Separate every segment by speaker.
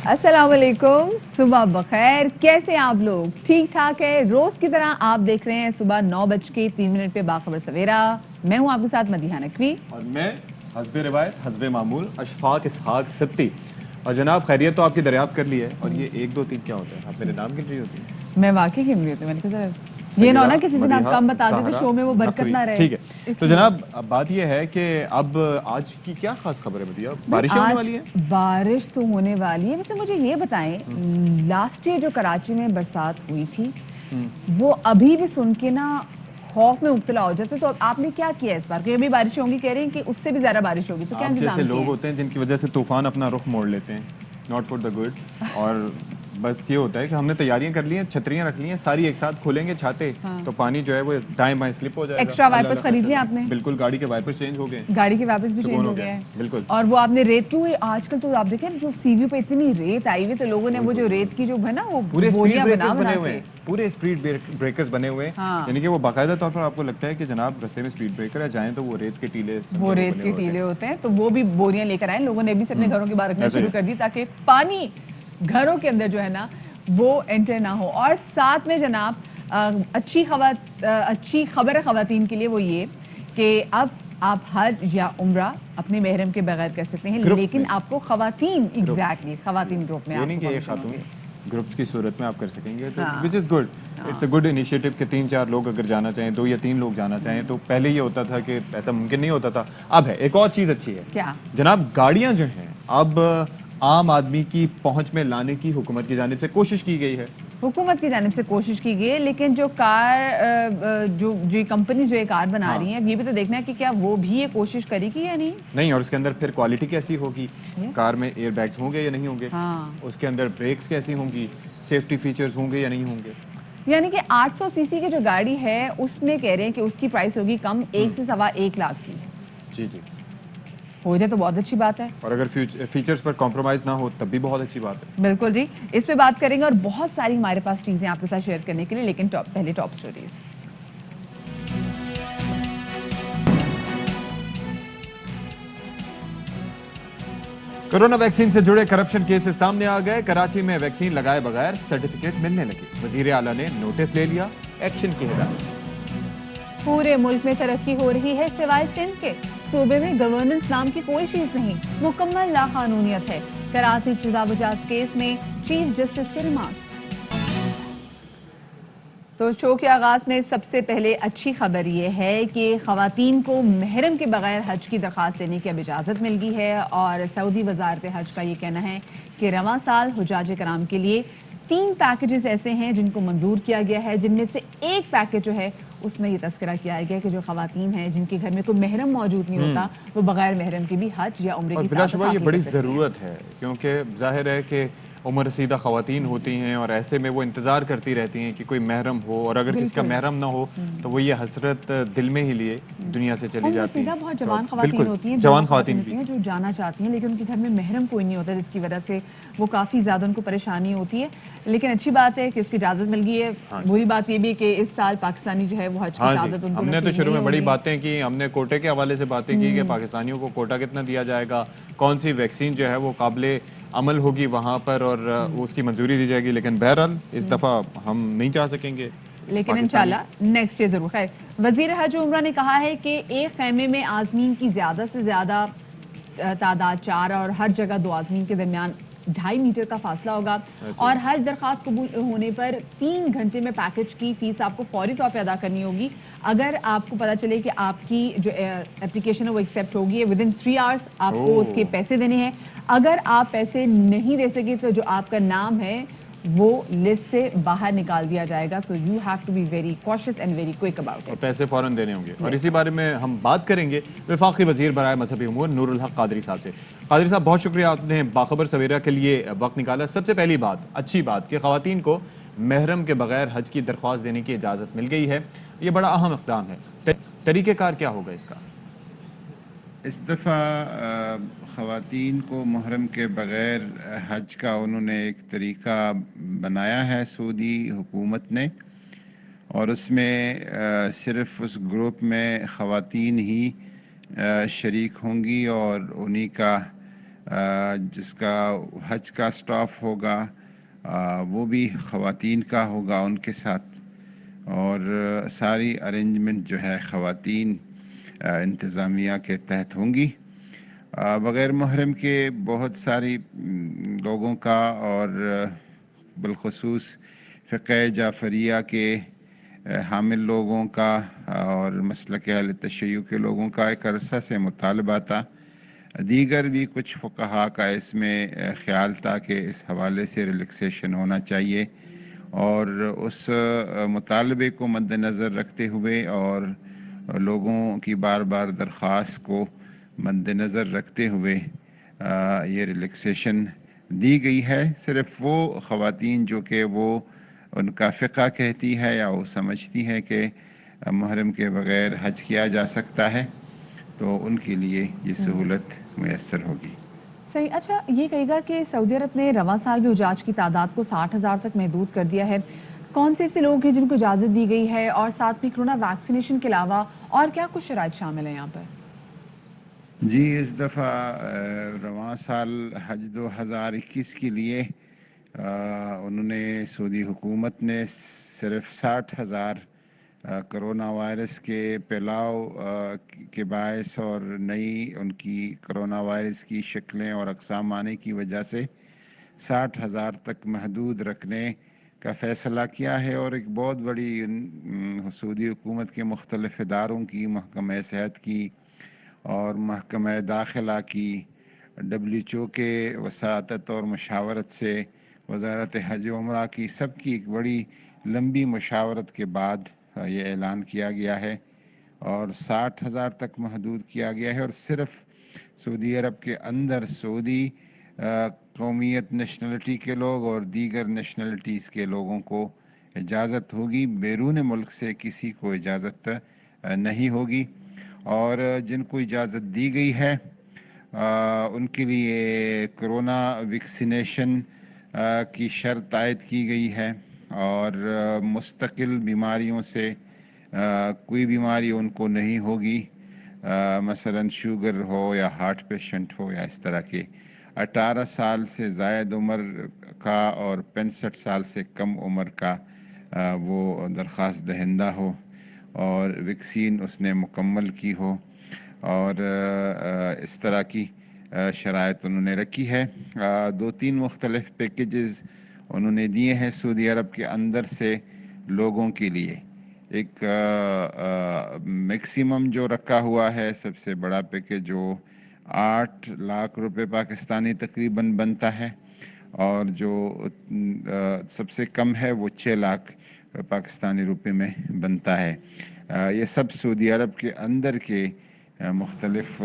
Speaker 1: السلام علیکم، صبح بخیر. کیسے ہیں آپ لوگ؟ ٹھیک ٹھاک ہے؟ روز کی طرح آپ دیکھ رہے ہیں صبح 9:03 پہ باخبر سویرا. میں ہوں آپ کے ساتھ مدیحہ نقوی
Speaker 2: اور میں حسب روایت حسب معمول اشفاق اسحاق ستی. اور جناب خیریت تو آپ کی دریافت کر لی ہے. اور یہ 1 2 3 کیا ہوتا ہے؟ آپ میرے نام گن رہی ہوتی ہیں.
Speaker 1: میں واقعی گن رہی ہوتی ہوں. میں نے کہا یہ نہ ہونا کسی دن آپ کم بتا دیتے شو میں وہ برکت نہ رہے.
Speaker 2: ٹھیک ہے. تو جناب بات یہ ہے کہ اب آج کی کیا خاص خبر ہے مدیحہ؟ بارشیں ہونے والی ہیں؟
Speaker 1: بارش تو ہونے والی ہے. ویسے مجھے یہ بتائیں، لاسٹ ایئر جو کراچی میں برسات ہوئی تھی وہ ابھی بھی سن کے نا خوف میں مبتلا ہو جاتے. تو آپ نے کیا کیا اس بار؟ کہ ابھی بارشیں ہوں گی، کہہ رہے ہیں کہ اس سے بھی زیادہ بارش ہوگی، تو کیا
Speaker 2: آپ
Speaker 1: انتظام
Speaker 2: جیسے
Speaker 1: کیے
Speaker 2: لوگ
Speaker 1: ہیں؟
Speaker 2: ہوتے ہیں جن کی وجہ سے طوفان اپنا رخ موڑ لیتے ہیں، ناٹ فار دا گڈ. اور بس یہ ہوتا ہے کہ ہم نے تیاریاں کر لی ہیں، چھتریاں رکھ لی ہیں، ساری ایک ساتھ کھولیں گے چھاتے تو پانی جو ہے وہ دائیں بائیں سلپ ہو جائے گا.
Speaker 1: ایکسٹرا وائپرز خرید لیا آپ نے؟
Speaker 2: بالکل، گاڑی کے وائپرز چینج ہو گئے،
Speaker 1: گاڑی کے واپس بھی چینج ہو گئے ہیں.
Speaker 2: بالکل.
Speaker 1: اور وہ آپ نے ریت کیوں ہوئی آج کل؟ تو آپ دیکھیں جو سی ویو پہ اتنی ریت آئی ہوئی، تو لوگوں نے وہ جو ریت کی جو ہے نا وہ
Speaker 2: پورے اسپیڈ
Speaker 1: بوریاں بنا
Speaker 2: بریکرز بنے
Speaker 1: بنا
Speaker 2: ہوئے
Speaker 1: کے.
Speaker 2: ہیں، پورے اسپیڈ بریکرز بنے ہوئے ہیں. یعنی کہ وہ باقاعدہ طور پر آپ کو لگتا ہے کہ جناب رستے میں اسپیڈ بریکر ہے، جائیں تو وہ ریت کے ٹیلے
Speaker 1: وہ ریت کے ٹیلے ہوتے ہیں. تو وہ بھی بوریاں لے کر آئے. لوگوں نے بھی اپنے گھروں کے باہر رکھنا شروع کر دی تاکہ پانی گھروں کے اندر جو ہے نا وہ انٹر نہ ہو. اور ساتھ میں جناب اچھی خبر ہے خواتین کے لیے، وہ یہ کہ اب آپ حج یا عمرہ اپنے محرم کے بغیر کر سکتے ہیں، لیکن آپ کو خواتین خواتین گروپ میں
Speaker 2: یہ
Speaker 1: آپ
Speaker 2: نہیں
Speaker 1: کو
Speaker 2: کہ یہ
Speaker 1: پرمیشن
Speaker 2: خاتون
Speaker 1: ہوگی.
Speaker 2: گروپس کی صورت میں آپ کر سکیں گے، تو which is good. It's a good initiative کہ 3 4 لوگ اگر جانا چاہیں، 2 یا 3 لوگ جانا چاہیں. تو پہلے یہ ہوتا تھا کہ ایسا ممکن نہیں ہوتا تھا. اب ہے ایک اور چیز اچھی ہے.
Speaker 1: کیا
Speaker 2: جناب گاڑیاں جو ہیں اب عام آدمی کی پہنچ میں لانے کی حکومت کی جانب سے کوشش کی گئی ہے.
Speaker 1: حکومت کی جانب سے کوشش کی گئی ہے، لیکن جو کمپنی جو کار بنا رہی ہیں، اب یہ بھی تو دیکھنا ہے کہ کیا وہ بھی یہ کوشش کرے گی یا نہیں.
Speaker 2: اور اس کے اندر پھر کوالٹی کیسی ہوگی، کار میں ایئر بیگز ہوں گے یا نہیں ہوں گے، اس کے اندر بریکس کیسی ہوں گی، سیفٹی فیچرز ہوں گے یا نہیں ہوں گے.
Speaker 1: یعنی کہ 800 سی سی کی جو گاڑی ہے اس میں کہہ رہے ہیں کہ اس کی پرائس ہوگی کم 1 سے 1.25 لاکھ کی.
Speaker 2: جی جی.
Speaker 1: ہو جائے تو بہت اچھی بات ہے.
Speaker 2: اور اگر فیچرز پر کمپرومائز نہ ہو تب بھی بہت اچھی بات ہے.
Speaker 1: بالکل جی، اس پہ بات کریں گے اور بہت ساری ہمارے پاس چیزیں آپ کے ساتھ شیئر کرنے کے لیے. لیکن پہلے ٹاپ سٹوریز.
Speaker 2: کورونا ویکسین سے جڑے کرپشن کیسز سامنے آ گئے. کراچی میں ویکسین لگائے بغیر سرٹیفکیٹ ملنے لگے. وزیر اعلیٰ نے نوٹس لے لیا، ایکشن کی ہدایت.
Speaker 1: پورے ملک میں ترقی ہو رہی ہے سوائے سندھ کے. صوبے میں گورننس نام کی کوئی چیز نہیں، مکمل لاقانونیت ہے. کراتی چودہ بجاز کیس میں چیف جسٹس کے ریمارکس. تو شو کے آغاز میں سب سے پہلے اچھی خبر یہ ہے کہ خواتین کو محرم کے بغیر حج کی درخواست دینے کی اب اجازت مل گئی ہے. اور سعودی وزارت حج کا یہ کہنا ہے کہ رواں سال حجاج کرام کے لیے 3 پیکیجز ایسے ہیں جن کو منظور کیا گیا ہے، جن میں سے ایک پیکیج جو ہے اس میں یہ تذکرہ کیا گیا کہ جو خواتین ہیں جن کے گھر میں کوئی محرم موجود نہیں ہوتا، وہ بغیر محرم کے بھی حج یا عمرے
Speaker 2: اور
Speaker 1: کی
Speaker 2: بلا
Speaker 1: سعادت
Speaker 2: شبہ یہ
Speaker 1: حاصل
Speaker 2: بڑی
Speaker 1: کر سکتی ہیں.
Speaker 2: ضرورت ہے، کیونکہ ظاہر ہے کہ عمر رسیدہ خواتین ہوتی ہیں اور ایسے میں وہ انتظار کرتی رہتی ہیں کہ کوئی محرم ہو، اور اگر کسی کا محرم نہ ہو تو وہ یہ حسرت دل میں ہی لیے دنیا سے چلی
Speaker 1: عمر
Speaker 2: جاتی
Speaker 1: رسیدہ
Speaker 2: ہیں.
Speaker 1: بہت جوان خواتین
Speaker 2: بالکل
Speaker 1: ہوتی ہیں،
Speaker 2: جوان
Speaker 1: خواتین
Speaker 2: بھی
Speaker 1: ہوتی ہیں جو جانا چاہتی ہیں، لیکن ان کے گھر میں محرم کوئی نہیں ہوتا، جس کی وجہ سے وہ کافی زیادہ ان کو پریشانی ہوتی ہے. لیکن اچھی بات ہے کہ اس کی اجازت مل گئی ہے. بری بات یہ بھی ہے کہ اس سال پاکستانی جو ہے وہ حج کی سعادت ان کو
Speaker 2: ہم نے
Speaker 1: نصیب
Speaker 2: تو
Speaker 1: نہیں
Speaker 2: شروع میں بڑی
Speaker 1: ہوگی.
Speaker 2: باتیں کی. ہم نے کوٹے کے حوالے سے باتیں کی کہ پاکستانیوں کو کوٹا کتنا دیا جائے گا، کون سی ویکسین جو ہے وہ قابل عمل ہوگی وہاں پر اور اس کی منظوری دی جائے گی. لیکن بہرحال اس دفعہ ہم نہیں چاہ سکیں گے،
Speaker 1: لیکن انشاءاللہ نیکسٹ ایئر ضرور. خیر، وزیر حج و عمرہ نے کہا ہے کہ ایک خیمے میں عازمین کی زیادہ سے زیادہ تعداد 4 اور ہر جگہ 2 عازمین کے درمیان 2.5 میٹر کا فاصلہ ہوگا. اور ہر درخواست قبول ہونے پر 3 گھنٹے میں پیکج کی فیس آپ کو فوری طور پہ ادا کرنی ہوگی. اگر آپ کو پتا چلے کہ آپ کی جو اپلیکیشن ہے وہ ایکسیپٹ ہوگی، ود ان 3 آورس آپ کو اس کے پیسے دینے ہیں. اگر آپ پیسے نہیں دے سکے تو جو آپ کا نام ہے وہ لسٹ سے باہر نکال دیا جائے گا. So you have to be very cautious and very quick about
Speaker 2: اور
Speaker 1: اٹ.
Speaker 2: پیسے فوراً دینے ہوں گے. اور اسی بارے میں ہم بات کریں گے وفاقی وزیر برائے مذہبی امور نور الحق قادری صاحب سے. قادری صاحب بہت شکریہ، آپ نے باخبر سویرا کے لیے وقت نکالا. سب سے پہلی بات، اچھی بات کہ خواتین کو محرم کے بغیر حج کی درخواست دینے کی اجازت مل گئی ہے. یہ بڑا اہم اقدام ہے. طریقہ کار کیا ہوگا اس کا؟
Speaker 3: اس دفعہ خواتین کو محرم کے بغیر حج کا انہوں نے ایک طریقہ بنایا ہے سعودی حکومت نے، اور اس میں صرف اس گروپ میں خواتین ہی شریک ہوں گی اور انہی کا جس کا حج کا سٹاف ہوگا وہ بھی خواتین کا ہوگا ان کے ساتھ، اور ساری ارینجمنٹ جو ہے خواتین انتظامیہ کے تحت ہوں گی۔ بغیر محرم کے بہت ساری لوگوں کا اور بالخصوص فقہ جعفریہ کے حامل لوگوں کا اور مسلک اہل تشیع کے لوگوں کا ایک عرصہ سے مطالبہ تھا۔ دیگر بھی کچھ فقہا کا اس میں خیال تھا کہ اس حوالے سے ریلیکسیشن ہونا چاہیے، اور اس مطالبے کو مد نظر رکھتے ہوئے اور لوگوں کی بار بار درخواست کو مد نظر رکھتے ہوئے یہ ریلیکسیشن دی گئی ہے۔ صرف وہ خواتین جو کہ وہ ان کا فقہ کہتی ہے یا وہ سمجھتی ہے کہ محرم کے بغیر حج کیا جا سکتا ہے، تو ان کے لیے یہ سہولت میسر ہوگی۔
Speaker 1: صحیح۔ اچھا یہ کہے گا کہ سعودی عرب نے رواں سال بھی حجاج کی تعداد کو 60,000 تک محدود کر دیا ہے، کون سے ایسے لوگ ہیں جن کو اجازت دی گئی ہے، اور ساتھ میں کرونا ویکسینیشن کے علاوہ اور کیا کچھ شرائط شامل ہیں یہاں پر؟
Speaker 3: جی اس دفعہ رواں سال حج 2021 کے لیے انہوں نے سعودی حکومت نے صرف 60,000 کرونا وائرس کے پھیلاؤ کے باعث اور نئی ان کی کرونا وائرس کی شکلیں اور اقسام آنے کی وجہ سے 60,000 تک محدود رکھنے کا فیصلہ کیا ہے، اور ایک بہت بڑی سعودی حکومت کے مختلف اداروں کی، محکمہ صحت کی اور محکمہ داخلہ کی، WHO کے وساطت اور مشاورت سے، وزارت حج و عمرہ کی، سب کی ایک بڑی لمبی مشاورت کے بعد یہ اعلان کیا گیا ہے، اور 60,000 تک محدود کیا گیا ہے، اور صرف سعودی عرب کے اندر سعودی قومیت نیشنلٹی کے لوگ اور دیگر نیشنلٹیز کے لوگوں کو اجازت ہوگی، بیرون ملک سے کسی کو اجازت نہیں ہوگی۔ اور جن کو اجازت دی گئی ہے ان کے لیے کرونا ویکسینیشن کی شرط عائد کی گئی ہے، اور مستقل بیماریوں سے کوئی بیماری ان کو نہیں ہوگی، مثلا شوگر ہو یا ہارٹ پیشنٹ ہو یا اس طرح کے، 18 سال سے زائد عمر کا اور 65 سال سے کم عمر کا وہ درخواست دہندہ ہو، اور ویکسین اس نے مکمل کی ہو، اور اس طرح کی شرائط انہوں نے رکھی ہے۔ 2-3 مختلف پیکیجز انہوں نے دیے ہیں سعودی عرب کے اندر سے لوگوں کے لیے۔ ایک میکسیمم جو رکھا ہوا ہے، سب سے بڑا پیکیج جو 8 لاکھ روپے پاکستانی تقریباً بنتا ہے، اور جو سب سے کم ہے وہ 6 لاکھ پاکستانی روپے میں بنتا ہے۔ یہ سب سعودی عرب کے اندر کے مختلف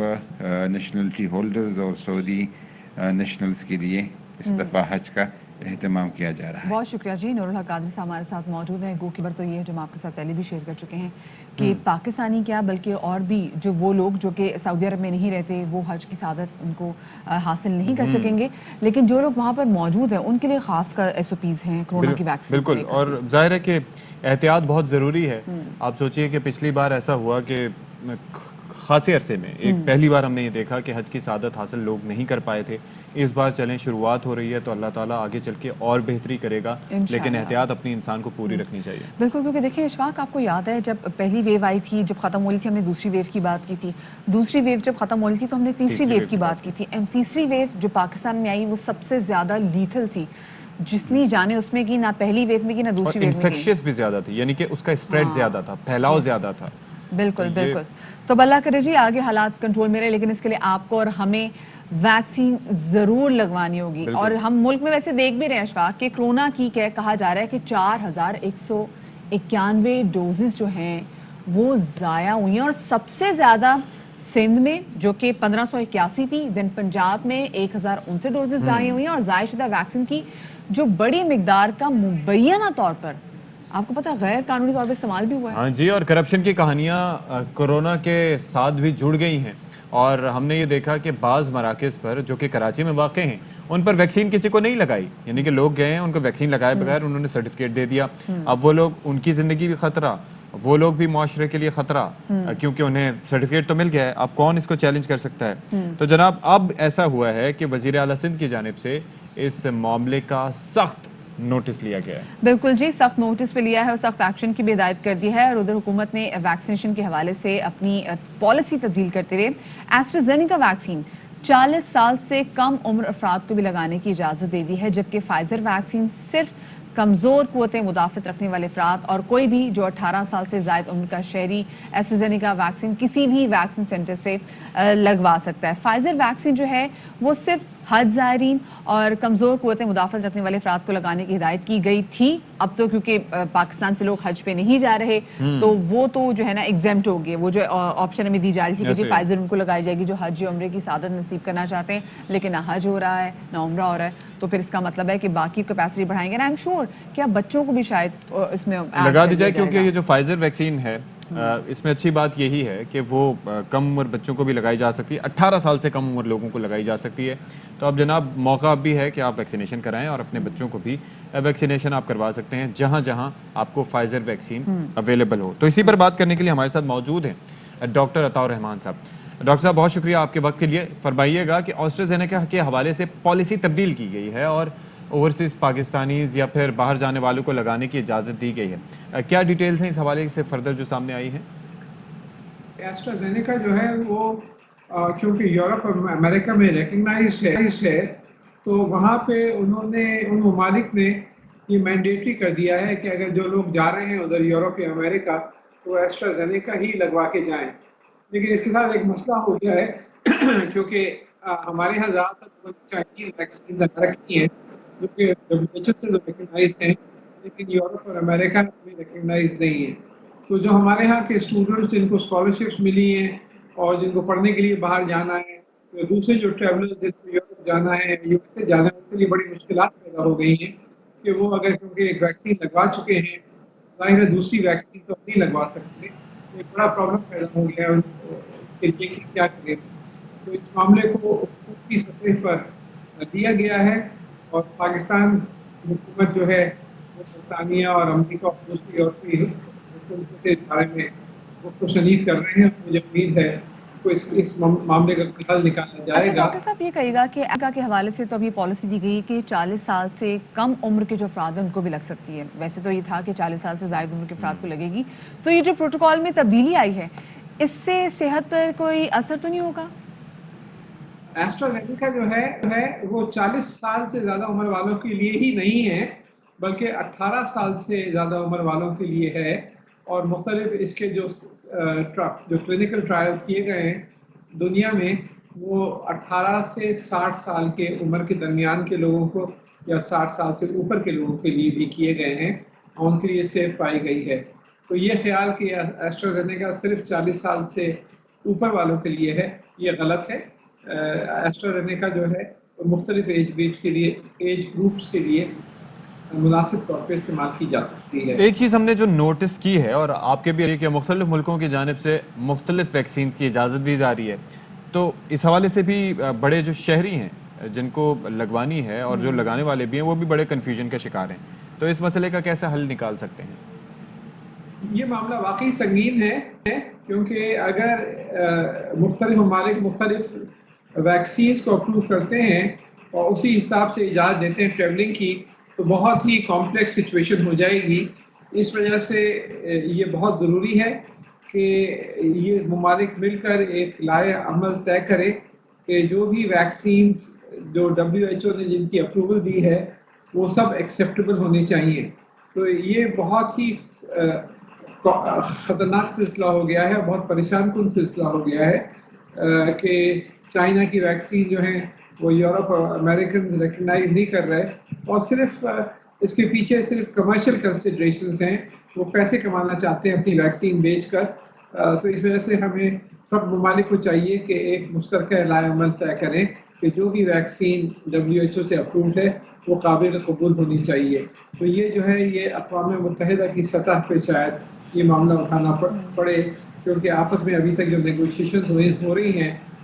Speaker 3: نیشنلٹی ہولڈرز اور سعودی نیشنلز کے لیے اس دفعہ حج کا اہتمام کیا جا رہا ہے۔
Speaker 1: بہت شکریہ جی۔ نور الحق قادری صاحب ہمارے ساتھ موجود ہیں۔ گو کی بر تو یہ ہے جو ہم آپ کے ساتھ پہلے بھی شیئر کر چکے ہیں کہ پاکستانی کیا بلکہ اور بھی جو وہ لوگ جو کہ سعودی عرب میں نہیں رہتے وہ حج کی سعادت ان کو حاصل نہیں کر سکیں گے، لیکن جو لوگ وہاں پر موجود ہیں ان کے لیے خاص کر SOPs ہیں کرونا کی ویکسین۔
Speaker 2: بالکل، اور ظاہر ہے کہ احتیاط بہت ضروری ہے۔ آپ سوچئے کہ پچھلی بار ایسا ہوا کہ خاصے عرصے میں ایک پہلی بار ہم نے یہ دیکھا کہ حج کی سعادت حاصل لوگ نہیں کر پائے تھے۔ اس بار چلیں شروعات ہو رہی ہے تو اللہ تعالیٰ آگے چل کے اور بہتری کرے گا، لیکن احتیاط اپنی انسان کو پوری رکھنی چاہیے۔
Speaker 1: بالکل، کیونکہ دیکھیں اشفاق، آپ کو یاد ہے جب پہلی ویو آئی تھی، جب ختم ہو رہی تھی، ہم نے دوسری ویو کی بات کی تھی، دوسری ویو جب ختم ہو رہی تھی تو ہم نے تیسری ویو کی بات کی تھی، تیسری ویو جو پاکستان میں آئی وہ سب سے زیادہ لیتھل تھی، جتنی جانے اس میں کی، نہ پہلی ویو میں کی نہ دوسری ویو میں کی،
Speaker 2: انفیکشس بھی زیادہ تھی، یعنی کہ اس کا اسپریڈ زیادہ تھا، پھیلاؤ زیادہ تھا۔
Speaker 1: بالکل بالکل۔ تو اللہ کرے جی آگے حالات کنٹرول میں رہے، لیکن اس کے لیے آپ کو اور ہمیں ویکسین ضرور لگوانی ہوگی۔ اور ہم ملک میں ویسے دیکھ بھی رہے ہیں اشفاق کہ کرونا کی کہا جا رہا ہے کہ 4,191 ڈوزز جو ہیں وہ ضائع ہوئی ہیں، اور سب سے زیادہ سندھ میں جو کہ 1581 تھی، دن پنجاب میں 1,069 ڈوزز ضائع ہوئی ہیں، اور ضائع شدہ ویکسین کی جو بڑی مقدار کا مبینہ طور پر آپ کو پتہ غیر قانونی طور پہ استعمال بھی ہوا ہے۔
Speaker 2: ہاں جی، اور کرپشن کی کہانیاں کورونا کے ساتھ بھی جڑ گئی ہیں، اور ہم نے یہ دیکھا کہ بعض مراکز پر جو کہ کراچی میں واقع ہیں ان پر ویکسین کسی کو نہیں لگائی، یعنی کہ لوگ گئے ہیں ان کو ویکسین لگائے بغیر انہوں نے سرٹیفکیٹ دے دیا۔ اب وہ لوگ، ان کی زندگی بھی خطرہ، وہ لوگ بھی معاشرے کے لیے خطرہ کیونکہ انہیں سرٹیفکیٹ تو مل گیا ہے, اب کون اس کو چیلنج کر سکتا ہے. تو جناب اب ایسا ہوا ہے کہ وزیر اعلیٰ سندھ کی جانب سے اس معاملے کا سخت نوٹس لیا گیا ہے.
Speaker 1: بالکل جی, سخت نوٹس پہ لیا ہے اور سخت ایکشن کی بھی ہدایت کر دی ہے. اور ادھر حکومت نے ویکسینیشن کے حوالے سے اپنی پالیسی تبدیل کرتے ہوئے ایسٹرازینیکا ویکسین 40 سال سے کم عمر افراد کو بھی لگانے کی اجازت دے دی ہے, جبکہ فائزر ویکسین صرف کمزور قوت مدافعت رکھنے والے افراد اور کوئی بھی جو 18 سال سے زائد عمر کا شہری ایسٹرازینیکا ویکسین کسی بھی ویکسین سینٹر سے لگوا سکتا ہے. فائزر ویکسین جو ہے وہ صرف حج زائرین اور کمزور قوت مدافعت رکھنے والے افراد کو لگانے کی ہدایت کی گئی تھی. اب تو کیونکہ پاکستان سے لوگ حج پہ نہیں جا رہے تو وہ تو جو ہے نا ایگزیمپٹ ہو گئے. وہ جو آپشن ہمیں دی جا رہی تھی کہ فائزر ان کو لگائی جائے گی جو حج عمرے کی سعادت نصیب کرنا چاہتے ہیں, لیکن نہ حج ہو رہا ہے نہ عمرہ ہو رہا ہے, تو پھر اس کا مطلب ہے کہ باقی کیپیسٹی بڑھائیں گے. نا, آئی ایم شیور کہ اب بچوں کو بھی شاید اس میں
Speaker 2: لگا دی جائے, کیونکہ یہ جو فائزر ویکسین ہے اس میں اچھی بات یہی ہے کہ وہ کم عمر بچوں کو بھی لگائی جا سکتی ہے, 18 سال سے کم عمر لوگوں کو لگائی جا سکتی ہے. تو اب جناب موقع اب بھی ہے کہ آپ ویکسینیشن کرائیں اور اپنے بچوں کو بھی ویکسینیشن آپ کروا سکتے ہیں جہاں جہاں آپ کو فائزر ویکسین اویلیبل ہو. تو اسی پر بات کرنے کے لیے ہمارے ساتھ موجود ہیں ڈاکٹر عطاء الرحمان صاحب. ڈاکٹر صاحب بہت شکریہ آپ کے وقت کے لیے. فرمائیے گا کہ آسٹرازینیکا کے حوالے سے پالیسی تبدیل کی گئی ہے اور اوورسیز پاکستانیز یا پھر باہر جانے والوں کو لگانے کی اجازت دی گئی ہے. کیا ڈیٹیلز ہیں اس حوالے سے فردر جو سامنے آئی ہیں؟
Speaker 4: ایسٹرازینیکا جو ہے وہ کیونکہ یورپ اور امریکہ میں ریکگنائزڈ ہے تو وہاں پہ انہوں نے ان ممالک نے یہ مینڈیٹری کر دیا ہے کہ اگر جو لوگ جا رہے ہیں ادھر یورپ یا امریکہ تو ایسٹرازینیکا ہی لگوا کے جائیں. لیکن اس کے ساتھ ایک مسئلہ ہو گیا ہے کیونکہ ہمارے یہاں زیادہ تر چائنیز ویکسین لگا رکھی ہیں جو کہ WHO سے ریکگنائز ہیں, لیکن یورپ اور امریکہ میں ریکگنائز نہیں ہے. تو جو ہمارے ہاں کے اسٹوڈنٹس جن کو اسکالرشپس ملی ہیں اور جن کو پڑھنے کے لیے باہر جانا ہے, تو دوسرے جو ٹریولرز جن کو یورپ جانا ہے یو ایس اے جانا ہے, ان کے لیے بڑی مشکلات پیدا ہو گئی ہیں کہ وہ اگر کیونکہ ایک ویکسین لگوا چکے ہیں ظاہر ہے دوسری ویکسین تو نہیں لگوا سکتے. ایک بڑا پرابلم پیدا ہو گیا ہے ان کے لیے کہ کیا کریں. تو اس معاملے کو حکومت کی سطح پر دیا گیا ہے اور پاکستان حکومت جو ہے وہ برطانیہ اور امریکہ اور دوسری یورپی حکومتوں کے بارے میں گفت و شنید کر رہے ہیں. مجھے امید ہے کہ اس معاملے کا حل نکالا جائے
Speaker 1: اچھا
Speaker 4: گا.
Speaker 1: ڈاکٹر صاحب یہ کہے گا کہ امریکہ کے حوالے سے تو اب یہ پالیسی دی گئی کہ 40 سال سے کم عمر کے جو افراد ہیں ان کو بھی لگ سکتی ہے. ویسے تو یہ تھا کہ 40 سال سے زائد عمر کے افراد کو لگے گی, تو یہ جو پروٹوکول میں تبدیلی آئی ہے اس سے صحت پر کوئی اثر تو نہیں ہوگا؟
Speaker 4: ایسٹرازینیکا جو ہے وہ 40 سال سے زیادہ عمر والوں کے لیے ہی نہیں ہے بلکہ 18 سال سے زیادہ عمر والوں کے لیے ہے. اور مختلف اس کے جو کلینکل ٹرائلز کیے گئے ہیں دنیا میں وہ 18 سے 60 سال کے عمر کے درمیان کے لوگوں کو یا 60 سال سے اوپر کے لوگوں کے لیے بھی کیے گئے ہیں اور ان کے لیے سیف پائی گئی ہے. تو یہ خیال کہ ایسٹرازینیکا صرف 40 سال سے اوپر والوں کے لیے ہے یہ غلط ہے. ایسٹرازینیکا جو ہے مختلف ایج گروپس کے لیے مناسب طور پہ استعمال کی جا سکتی ہے.
Speaker 2: ایک چیز ہم نے جو نوٹس کی ہے اور آپ کے بھی کہ مختلف ملکوں کی جانب سے مختلف ویکسینز کی اجازت دی جا رہی ہے, تو اس حوالے سے بھی بڑے جو شہری ہیں جن کو لگوانی ہے اور جو لگانے والے بھی ہیں وہ بھی بڑے کنفیوژن کا شکار ہیں, تو اس مسئلے کا کیسا حل نکال سکتے ہیں؟
Speaker 4: یہ معاملہ واقعی سنگین ہے کیونکہ اگر مختلف ممالک مختلف ویکسینز کو اپروو کرتے ہیں اور اسی حساب سے اجازت دیتے ہیں ٹریولنگ کی تو بہت ہی کمپلیکس سچویشن ہو جائے گی. اس وجہ سے یہ بہت ضروری ہے کہ یہ ممالک مل کر ایک لائحہ عمل طے کرے کہ جو بھی ویکسینز جو WHO نے جن کی اپروول دی ہے وہ سب ایکسیپٹیبل ہونی چاہیے. تو یہ بہت ہی خطرناک سلسلہ ہو گیا ہے, بہت پریشان کن سلسلہ ہو گیا ہے کہ چائنا کی ویکسین جو ہیں وہ یورپ اور امریکن ریکگنائز نہیں کر رہے اور صرف اس کے پیچھے صرف کمرشل کنسیڈریشنز ہیں, وہ پیسے کمانا چاہتے ہیں اپنی ویکسین بیچ کر. تو اس وجہ سے ہمیں سب ممالک کو چاہیے کہ ایک مشترکہ لائحہ عمل طے کریں کہ جو بھی ویکسین WHO سے اپرووڈ ہے وہ قابل قبول ہونی چاہیے. تو یہ جو ہے یہ اقوام متحدہ کی سطح پہ شاید یہ معاملہ اٹھانا پڑے کیونکہ آپس میں ابھی تک جو نیگوشیشنز ہو رہی ہیں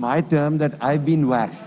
Speaker 5: My term that I've been waxed.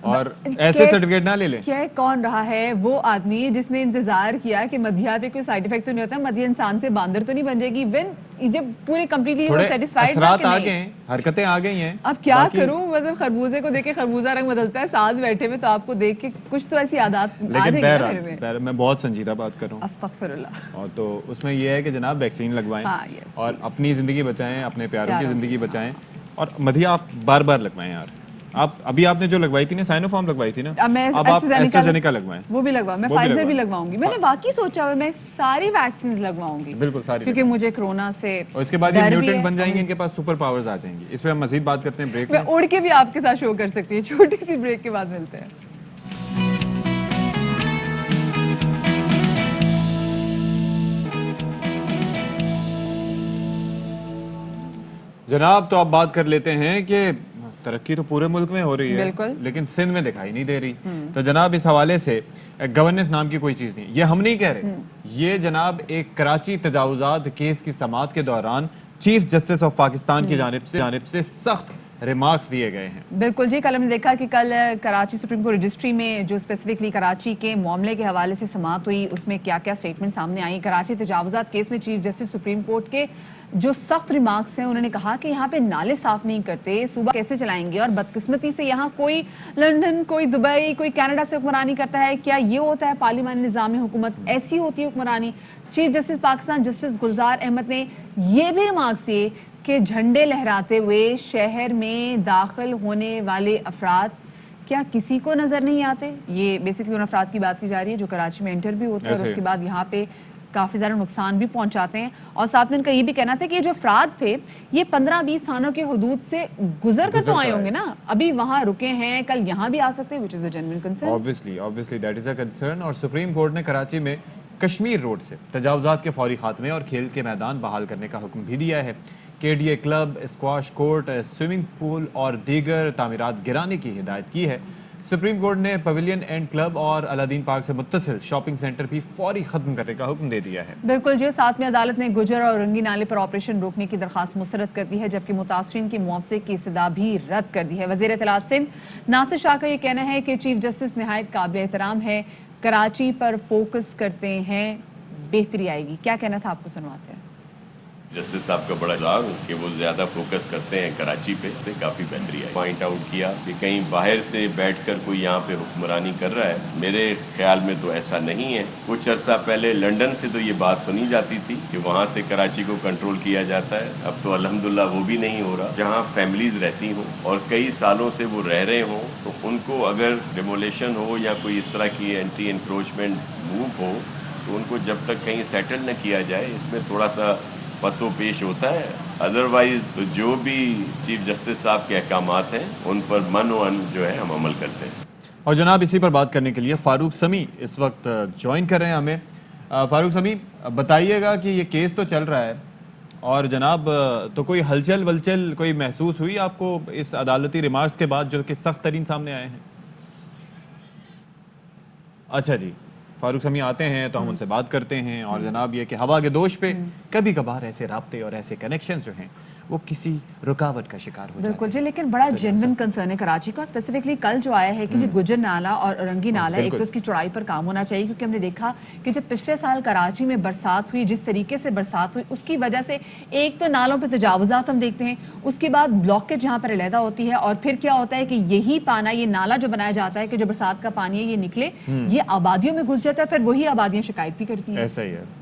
Speaker 2: اور ایسے سرٹیفکیٹ نہ لے لیں.
Speaker 1: کیا کون رہا ہے وہ آدمی جس نے انتظار کیا کہ مدھیا پہ کوئی سائیڈ افیکٹ تو نہیں ہوتا, مدھیا انسان سے باندر تو نہیں بن جائے گی, جب پورے کمپلیٹلی سیٹسفائیڈ
Speaker 2: اثرات آ گئے ہیں, حرکتیں آ گئی ہیں.
Speaker 1: اب کیا کروں, مطلب خربوزے کو دیکھ کے خربوزہ رنگ بدلتا ہے, ساتھ بیٹھے ہوئے تو آپ کو دیکھ کے کچھ تو ایسی عادات آ جائیں گی میرے میں.
Speaker 2: میں بہت سنجیدہ بات کر رہا ہوں,
Speaker 1: استغفر اللہ.
Speaker 2: اور تو اس میں یہ ہے کہ جناب ویکسین لگوائیں اور اپنی زندگی بچائیں, اپنے پیاروں کی زندگی بچائیں. اور مدھیا آپ بار بار لگوائیں یار. آپ ابھی آپ نے جو لگوائی تھی نا, سائنو فارم لگوائی تھی نا, اب آپ ایسٹرازینیکا لگوائیں.
Speaker 1: وہ بھی لگواؤں, میں فائزر بھی لگواؤں گی. میں نے واقعی سوچا ہوا میں ساری ویکسینز لگواؤں گی,
Speaker 2: بالکل ساری,
Speaker 1: کیونکہ مجھے کرونا سے.
Speaker 2: اور اس کے بعد یہ میوٹنٹ بن جائیں گے, ان کے پاس سپر پاورز آ جائیں گی. اس پہ ہم مزید بات کرتے ہیں بریک میں.
Speaker 1: میں اڑ کے بھی آپ کے ساتھ شو کر سکتی ہوں. چھوٹی سی بریک کے بعد ملتے ہیں.
Speaker 2: جناب تو آپ بات کر لیتے ہیں کہ ترقی تو پورے ملک میں ہو رہی ہے, لیکن سندھ میں دکھائی نہیں دے رہی. تو جناب اس حوالے سے گورننس نام کی کوئی چیز نہیں, یہ ہم نہیں کہہ رہے, یہ جناب ایک کراچی تجاوزات کیس کی سماعت کے دوران چیف جسٹس آف پاکستان کی جانب سے سخت ریمارکس دیے گئے ہیں.
Speaker 1: بالکل جی, کل ہم نے دیکھا کہ کل کراچی سپریم کورٹ رجسٹری میں جو اسپیسیفکلی کراچی کے معاملے کے حوالے سے سماعت ہوئی, اس میں کیا کیا سٹیٹمنٹ سامنے آئی. کراچی تجاوزات کیس میں چیف جسٹس سپریم کورٹ کے جو سخت ریمارکس ہیں, انہوں نے کہا کہ یہاں پہ نالے صاف نہیں کرتے, صوبہ کیسے چلائیں گے, اور بدقسمتی سے یہاں کوئی لندن, کوئی دبئی, کوئی کینیڈا سے حکمرانی کرتا ہے. کیا یہ ہوتا ہے پارلیمانی نظام حکومت, ایسی ہوتی ہے حکمرانی. Chief justice Pakistan justice Gulzar Ahmed نے یہ بھی ریمارکس دیے کہ جھنڈے لہراتے ہوئے شہر میں داخل ہونے والے افراد کیا کسی کو نظر نہیں آتے. یہ بیسکلی ان افراد کی بات کی جا رہی ہے جو کراچی میں انٹر بھی ہوتے ہیں اور اس کے بعد یہاں پہ کافی زیادہ نقصان بھی پہنچاتے ہیں. اور ساتھ میں ان کا یہ بھی کہنا تھا کہ یہ جو افراد تھے یہ 15-20 تھانوں کے حدود سے گزر کر تو آئے ہوں گے نا, ابھی وہاں رکے ہیں, کل یہاں بھی آ سکتے ہیں, which is a genuine concern.
Speaker 2: Obviously that is a concern. اور سپریم کورٹ نے کراچی میں کشمیر روڈ سے تجاوزات کے فوری خاتمے اور کھیل کے میدان بحال کرنے کا حکم بھی دیا ہے. KDA club, squash court, swimming pool اور دیگر تعمیرات گرانے کی ہدایت کی ہے. سپریم کورٹ نے پویلین اینڈ کلب اور الادین پارک سے متصل شاپنگ سینٹر بھی فوری ختم کرنے کا حکم دے دیا ہے.
Speaker 1: بالکل جی, ساتھ میں عدالت نے گجر اور رنگی نالے پر آپریشن روکنے کی درخواست مسترد کر دی ہے, جبکہ متاثرین کے معاوضے کی استدعا بھی رد کر دی ہے. وزیر اطلاعات سندھ ناصر شاہ کا یہ کہنا ہے کہ چیف جسٹس نہایت قابل احترام ہے, کراچی پر فوکس کرتے ہیں, بہتری آئے گی. کیا کہنا تھا, آپ کو سنواتے ہیں.
Speaker 6: جسٹس صاحب کا بڑا اظہار کہ وہ زیادہ فوکس کرتے ہیں کراچی پہ, سے کافی بہتری آئی. پوائنٹ آؤٹ کیا کہ کہیں باہر سے بیٹھ کر کوئی یہاں پہ حکمرانی کر رہا ہے, میرے خیال میں تو ایسا نہیں ہے. کچھ عرصہ پہلے لنڈن سے تو یہ بات سنی جاتی تھی کہ وہاں سے کراچی کو کنٹرول کیا جاتا ہے, اب تو الحمدللہ وہ بھی نہیں ہو رہا. جہاں فیملیز رہتی ہوں اور کئی سالوں سے وہ رہ رہے ہوں, تو ان کو اگر ڈیمولیشن ہو یا کوئی اس طرح کی اینٹی انکروچمنٹ موو ہو, تو ان کو جب تک کہیں سیٹل نہ کیا جائے اس میں تھوڑا سا پس و پیش ہوتا ہے. ادروائز تو جو بھی چیف جسٹس صاحب کے احکامات ہیں ان پر من و ان جو ہے ہم عمل کرتے ہیں.
Speaker 2: اور جناب اسی پر بات کرنے کے لیے فاروق سمیع اس وقت جوائن کر رہے ہیں ہمیں. فاروق سمیع بتائیے گا کہ یہ کیس تو چل رہا ہے, اور جناب تو کوئی ہلچل ولچل کوئی محسوس ہوئی آپ کو اس عدالتی ریمارکس کے بعد جو کہ سخت ترین سامنے آئے ہیں؟ اچھا جی, فاروق سمیع آتے ہیں تو ہم ان سے بات کرتے ہیں. اور جناب یہ کہ ہوا کے دوش پہ کبھی کبھار ایسے رابطے اور ایسے کنیکشنز جو ہیں وہ کسی رکاوٹ کا شکار ہو جاتے ہیں.
Speaker 1: بالکل جی, لیکن بڑا جینوئن کنسرن ہے کراچی کا. اسپیسیفکلی کل جو آیا ہے کہ گجر نالا اور رنگی نالا, ایک تو اس کی چوڑائی پر کام ہونا چاہیے, کیونکہ ہم نے دیکھا کہ جب پچھلے سال کراچی میں برسات ہوئی, جس طریقے سے برسات ہوئی اس کی وجہ سے ایک تو نالوں پہ تجاوزات ہم دیکھتے ہیں, اس کے بعد بلاکیج جہاں پر علیحدہ ہوتی ہے, اور پھر کیا ہوتا ہے کہ یہی پانا, یہ نالا جو بنایا جاتا ہے کہ جو برسات کا پانی ہے یہ نکلے, یہ آبادیوں میں گھس جاتا ہے, پھر وہی آبادیاں شکایت بھی کرتی ہیں.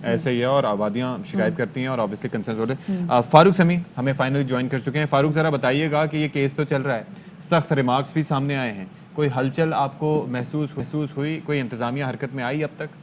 Speaker 2: ایسا ہی ہے اور آبادیاں شکایت کرتی ہیں اور obviously concerns ہوتے ہیں. فاروق سمیع ہمیں فائنلی جوائن کر چکے ہیں. فاروق ذرا بتائیے گا کہ یہ کیس تو چل رہا ہے, سخت ریمارکس بھی سامنے آئے ہیں, کوئی ہلچل آپ کو محسوس ہوئی, کوئی انتظامیہ حرکت میں آئی اب تک؟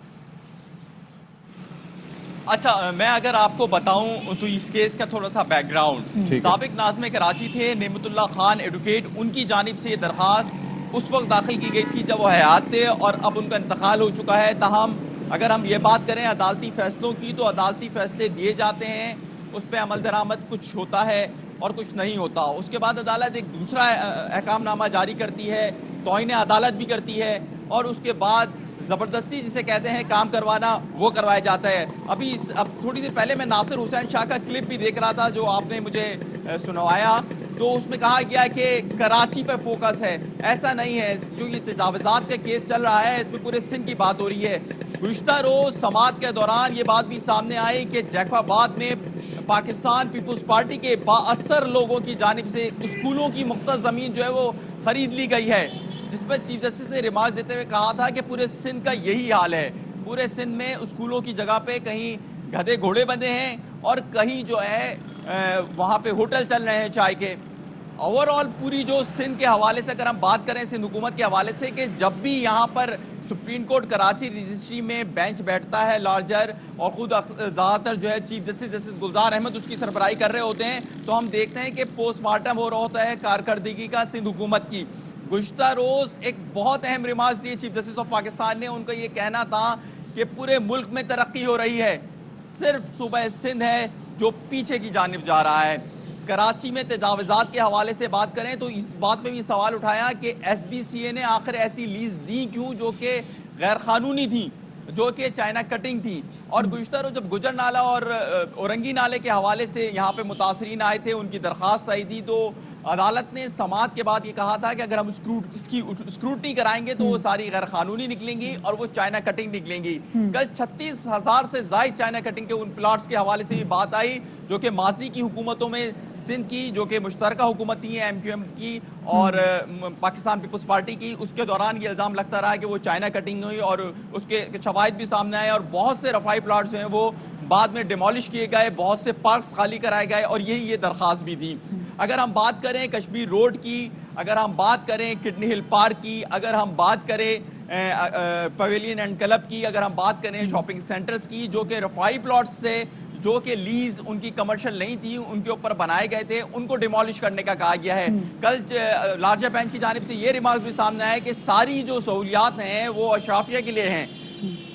Speaker 7: اچھا, میں اگر آپ کو بتاؤں تو اس کیس کا تھوڑا سا بیک گراؤنڈ, سابق ناظم کراچی تھے نعمت اللہ خان ایڈوکیٹ, ان کی جانب سے یہ درخواست اس وقت داخل کی گئی تھی جب وہ حیات تھے, اور اب ان کا انتقال ہو چکا ہے. تاہم اگر ہم یہ بات کریں عدالتی فیصلوں کی, تو عدالتی فیصلے دیے جاتے ہیں, اس پہ عمل درآمد کچھ ہوتا ہے اور کچھ نہیں ہوتا. اس کے بعد عدالت ایک دوسرا احکام نامہ جاری کرتی ہے, توہین عدالت بھی کرتی ہے, اور اس کے بعد زبردستی جسے کہتے ہیں کام کروانا, وہ کروایا جاتا ہے. اب تھوڑی دیر پہلے میں ناصر حسین شاہ کا کلپ بھی دیکھ رہا تھا جو آپ نے مجھے سنوایا, تو اس میں کہا گیا کہ کراچی پہ فوکس ہے. ایسا نہیں ہے. جو یہ تجاوزات کا کیس چل رہا ہے اس میں پورے سندھ کی بات ہو رہی ہے. گزشتہ روز سماعت کے دوران یہ بات بھی سامنے آئی کہ جیکو آباد میں پاکستان پیپلز پارٹی کے بااثر لوگوں کی جانب سے اسکولوں کی مختص زمین جو ہے وہ خرید لی گئی ہے, جس پر چیف جسٹس نے ریمارکس دیتے ہوئے کہا تھا کہ پورے سندھ کا یہی حال ہے. پورے سندھ میں اسکولوں کی جگہ پہ کہیں گدھے گھوڑے بندے ہیں اور کہیں جو ہے وہاں پہ ہوٹل چل رہے ہیں چائے کے. اوورآل پوری جو سندھ کے حوالے سے اگر ہم بات کریں سندھ حکومت کے حوالے سے کہ جب بھی یہاں پر سپریم کورٹ کراچی رجسٹری میں بینچ بیٹھتا ہے لارجر اور خود زیادہ تر جو ہے چیف جسٹس گلزار احمد اس کی سربراہی کر رہے ہوتے ہیں, تو ہم دیکھتے ہیں کہ پوسٹ مارٹم ہو رہا ہوتا ہے کارکردگی کا سندھ حکومت کی. گزشتہ روز ایک بہت اہم ریمارکس دیے چیف جسٹس آف پاکستان نے. ان کا یہ کہنا تھا کہ پورے ملک میں ترقی ہو رہی ہے, صرف صوبہ سندھ ہے جو پیچھے کی جانب جا رہا ہے. کراچی میں تجاوزات کے حوالے سے بات کریں تو اس بات پہ بھی سوال اٹھایا کہ ایس بی سی اے نے آخر ایسی لیز دی کیوں جو کہ غیر قانونی تھی, جو کہ چائنا کٹنگ تھی. اور گزشتہ روز جب گجر نالہ اور اورنگی نالے کے حوالے سے یہاں پہ متاثرین آئے تھے, ان کی درخواست آئی تھی, تو عدالت نے سماعت کے بعد یہ کہا تھا کہ اگر ہم اس کی اسکروٹنی کرائیں گے تو وہ ساری غیر قانونی نکلیں گی اور وہ چائنا کٹنگ نکلیں گی. کل 36,000 سے زائد چائنا کٹنگ کے ان پلاٹس کے حوالے سے بھی بات آئی جو کہ ماضی کی حکومتوں میں سندھ کی جو کہ مشترکہ حکومت تھی ایم کیو ایم کی اور پاکستان پیپلز پارٹی کی, اس کے دوران یہ الزام لگتا رہا کہ وہ چائنا کٹنگ ہوئی اور اس کے شواہد بھی سامنے آئے اور بہت سے رفائی پلاٹس جو ہیں وہ بعد میں ڈیمولش کیے گئے, بہت سے پارکس خالی کرائے گئے اور یہی یہ درخواست بھی تھی. اگر ہم بات کریں کشمیر روڈ کی, اگر ہم بات کریں کڈنی ہل پارک کی, اگر ہم بات کریں پویلین اینڈ کلب کی, اگر ہم بات کریں شاپنگ سینٹرز کی جو کہ رفائی پلاٹس تھے, جو کہ لیز ان کی کمرشل نہیں تھی, ان کے اوپر بنائے گئے تھے, ان کو ڈیمولش کرنے کا کہا گیا ہے. کل لارجر بینچ کی جانب سے یہ ریمارکس بھی سامنے آئے کہ ساری جو سہولیات ہیں وہ اشرافیہ کے لیے ہیں,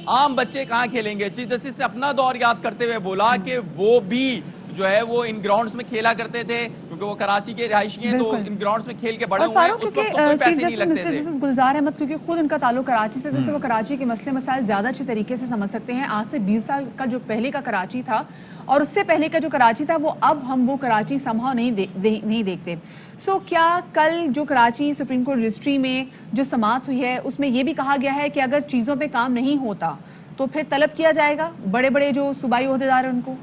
Speaker 7: عام بچے کہاں کھیلیں گے. چیف جسٹس نے اپنا دور یاد کرتے ہوئے بولا کہ وہ بھی جو ہے وہ ان گراؤنڈز میں کھیلا کرتے تھے کیونکہ وہ کراچی کے رہائشی ہیں, تو ان گراؤنڈز میں کھیل کے بڑے ہوئے ہیں, اس وقت تو کوئی پیسے نہیں لگتے تھے.
Speaker 1: جسٹس گلزار احمد کیونکہ خود ان کا تعلق کراچی سے تھا, وہ کراچی کے مسئلے مسائل زیادہ اچھے طریقے سے سمجھ سکتے ہیں. آج سے 20 سال کا جو پہلے کا کراچی تھا اور اس سے پہلے کا جو کراچی تھا وہ اب ہم وہ کراچی سمہاؤ نہیں دیکھتے. سو کیا کل جو کراچی سپریم کورٹ رجسٹری میں جو سماعت ہوئی ہے اس میں یہ بھی کہا گیا ہے کہ اگر چیزوں پہ کام نہیں ہوتا تو پھر طلب کیا جائے گا بڑے بڑے جو صوبائی عہدیدار ہیں ان کو؟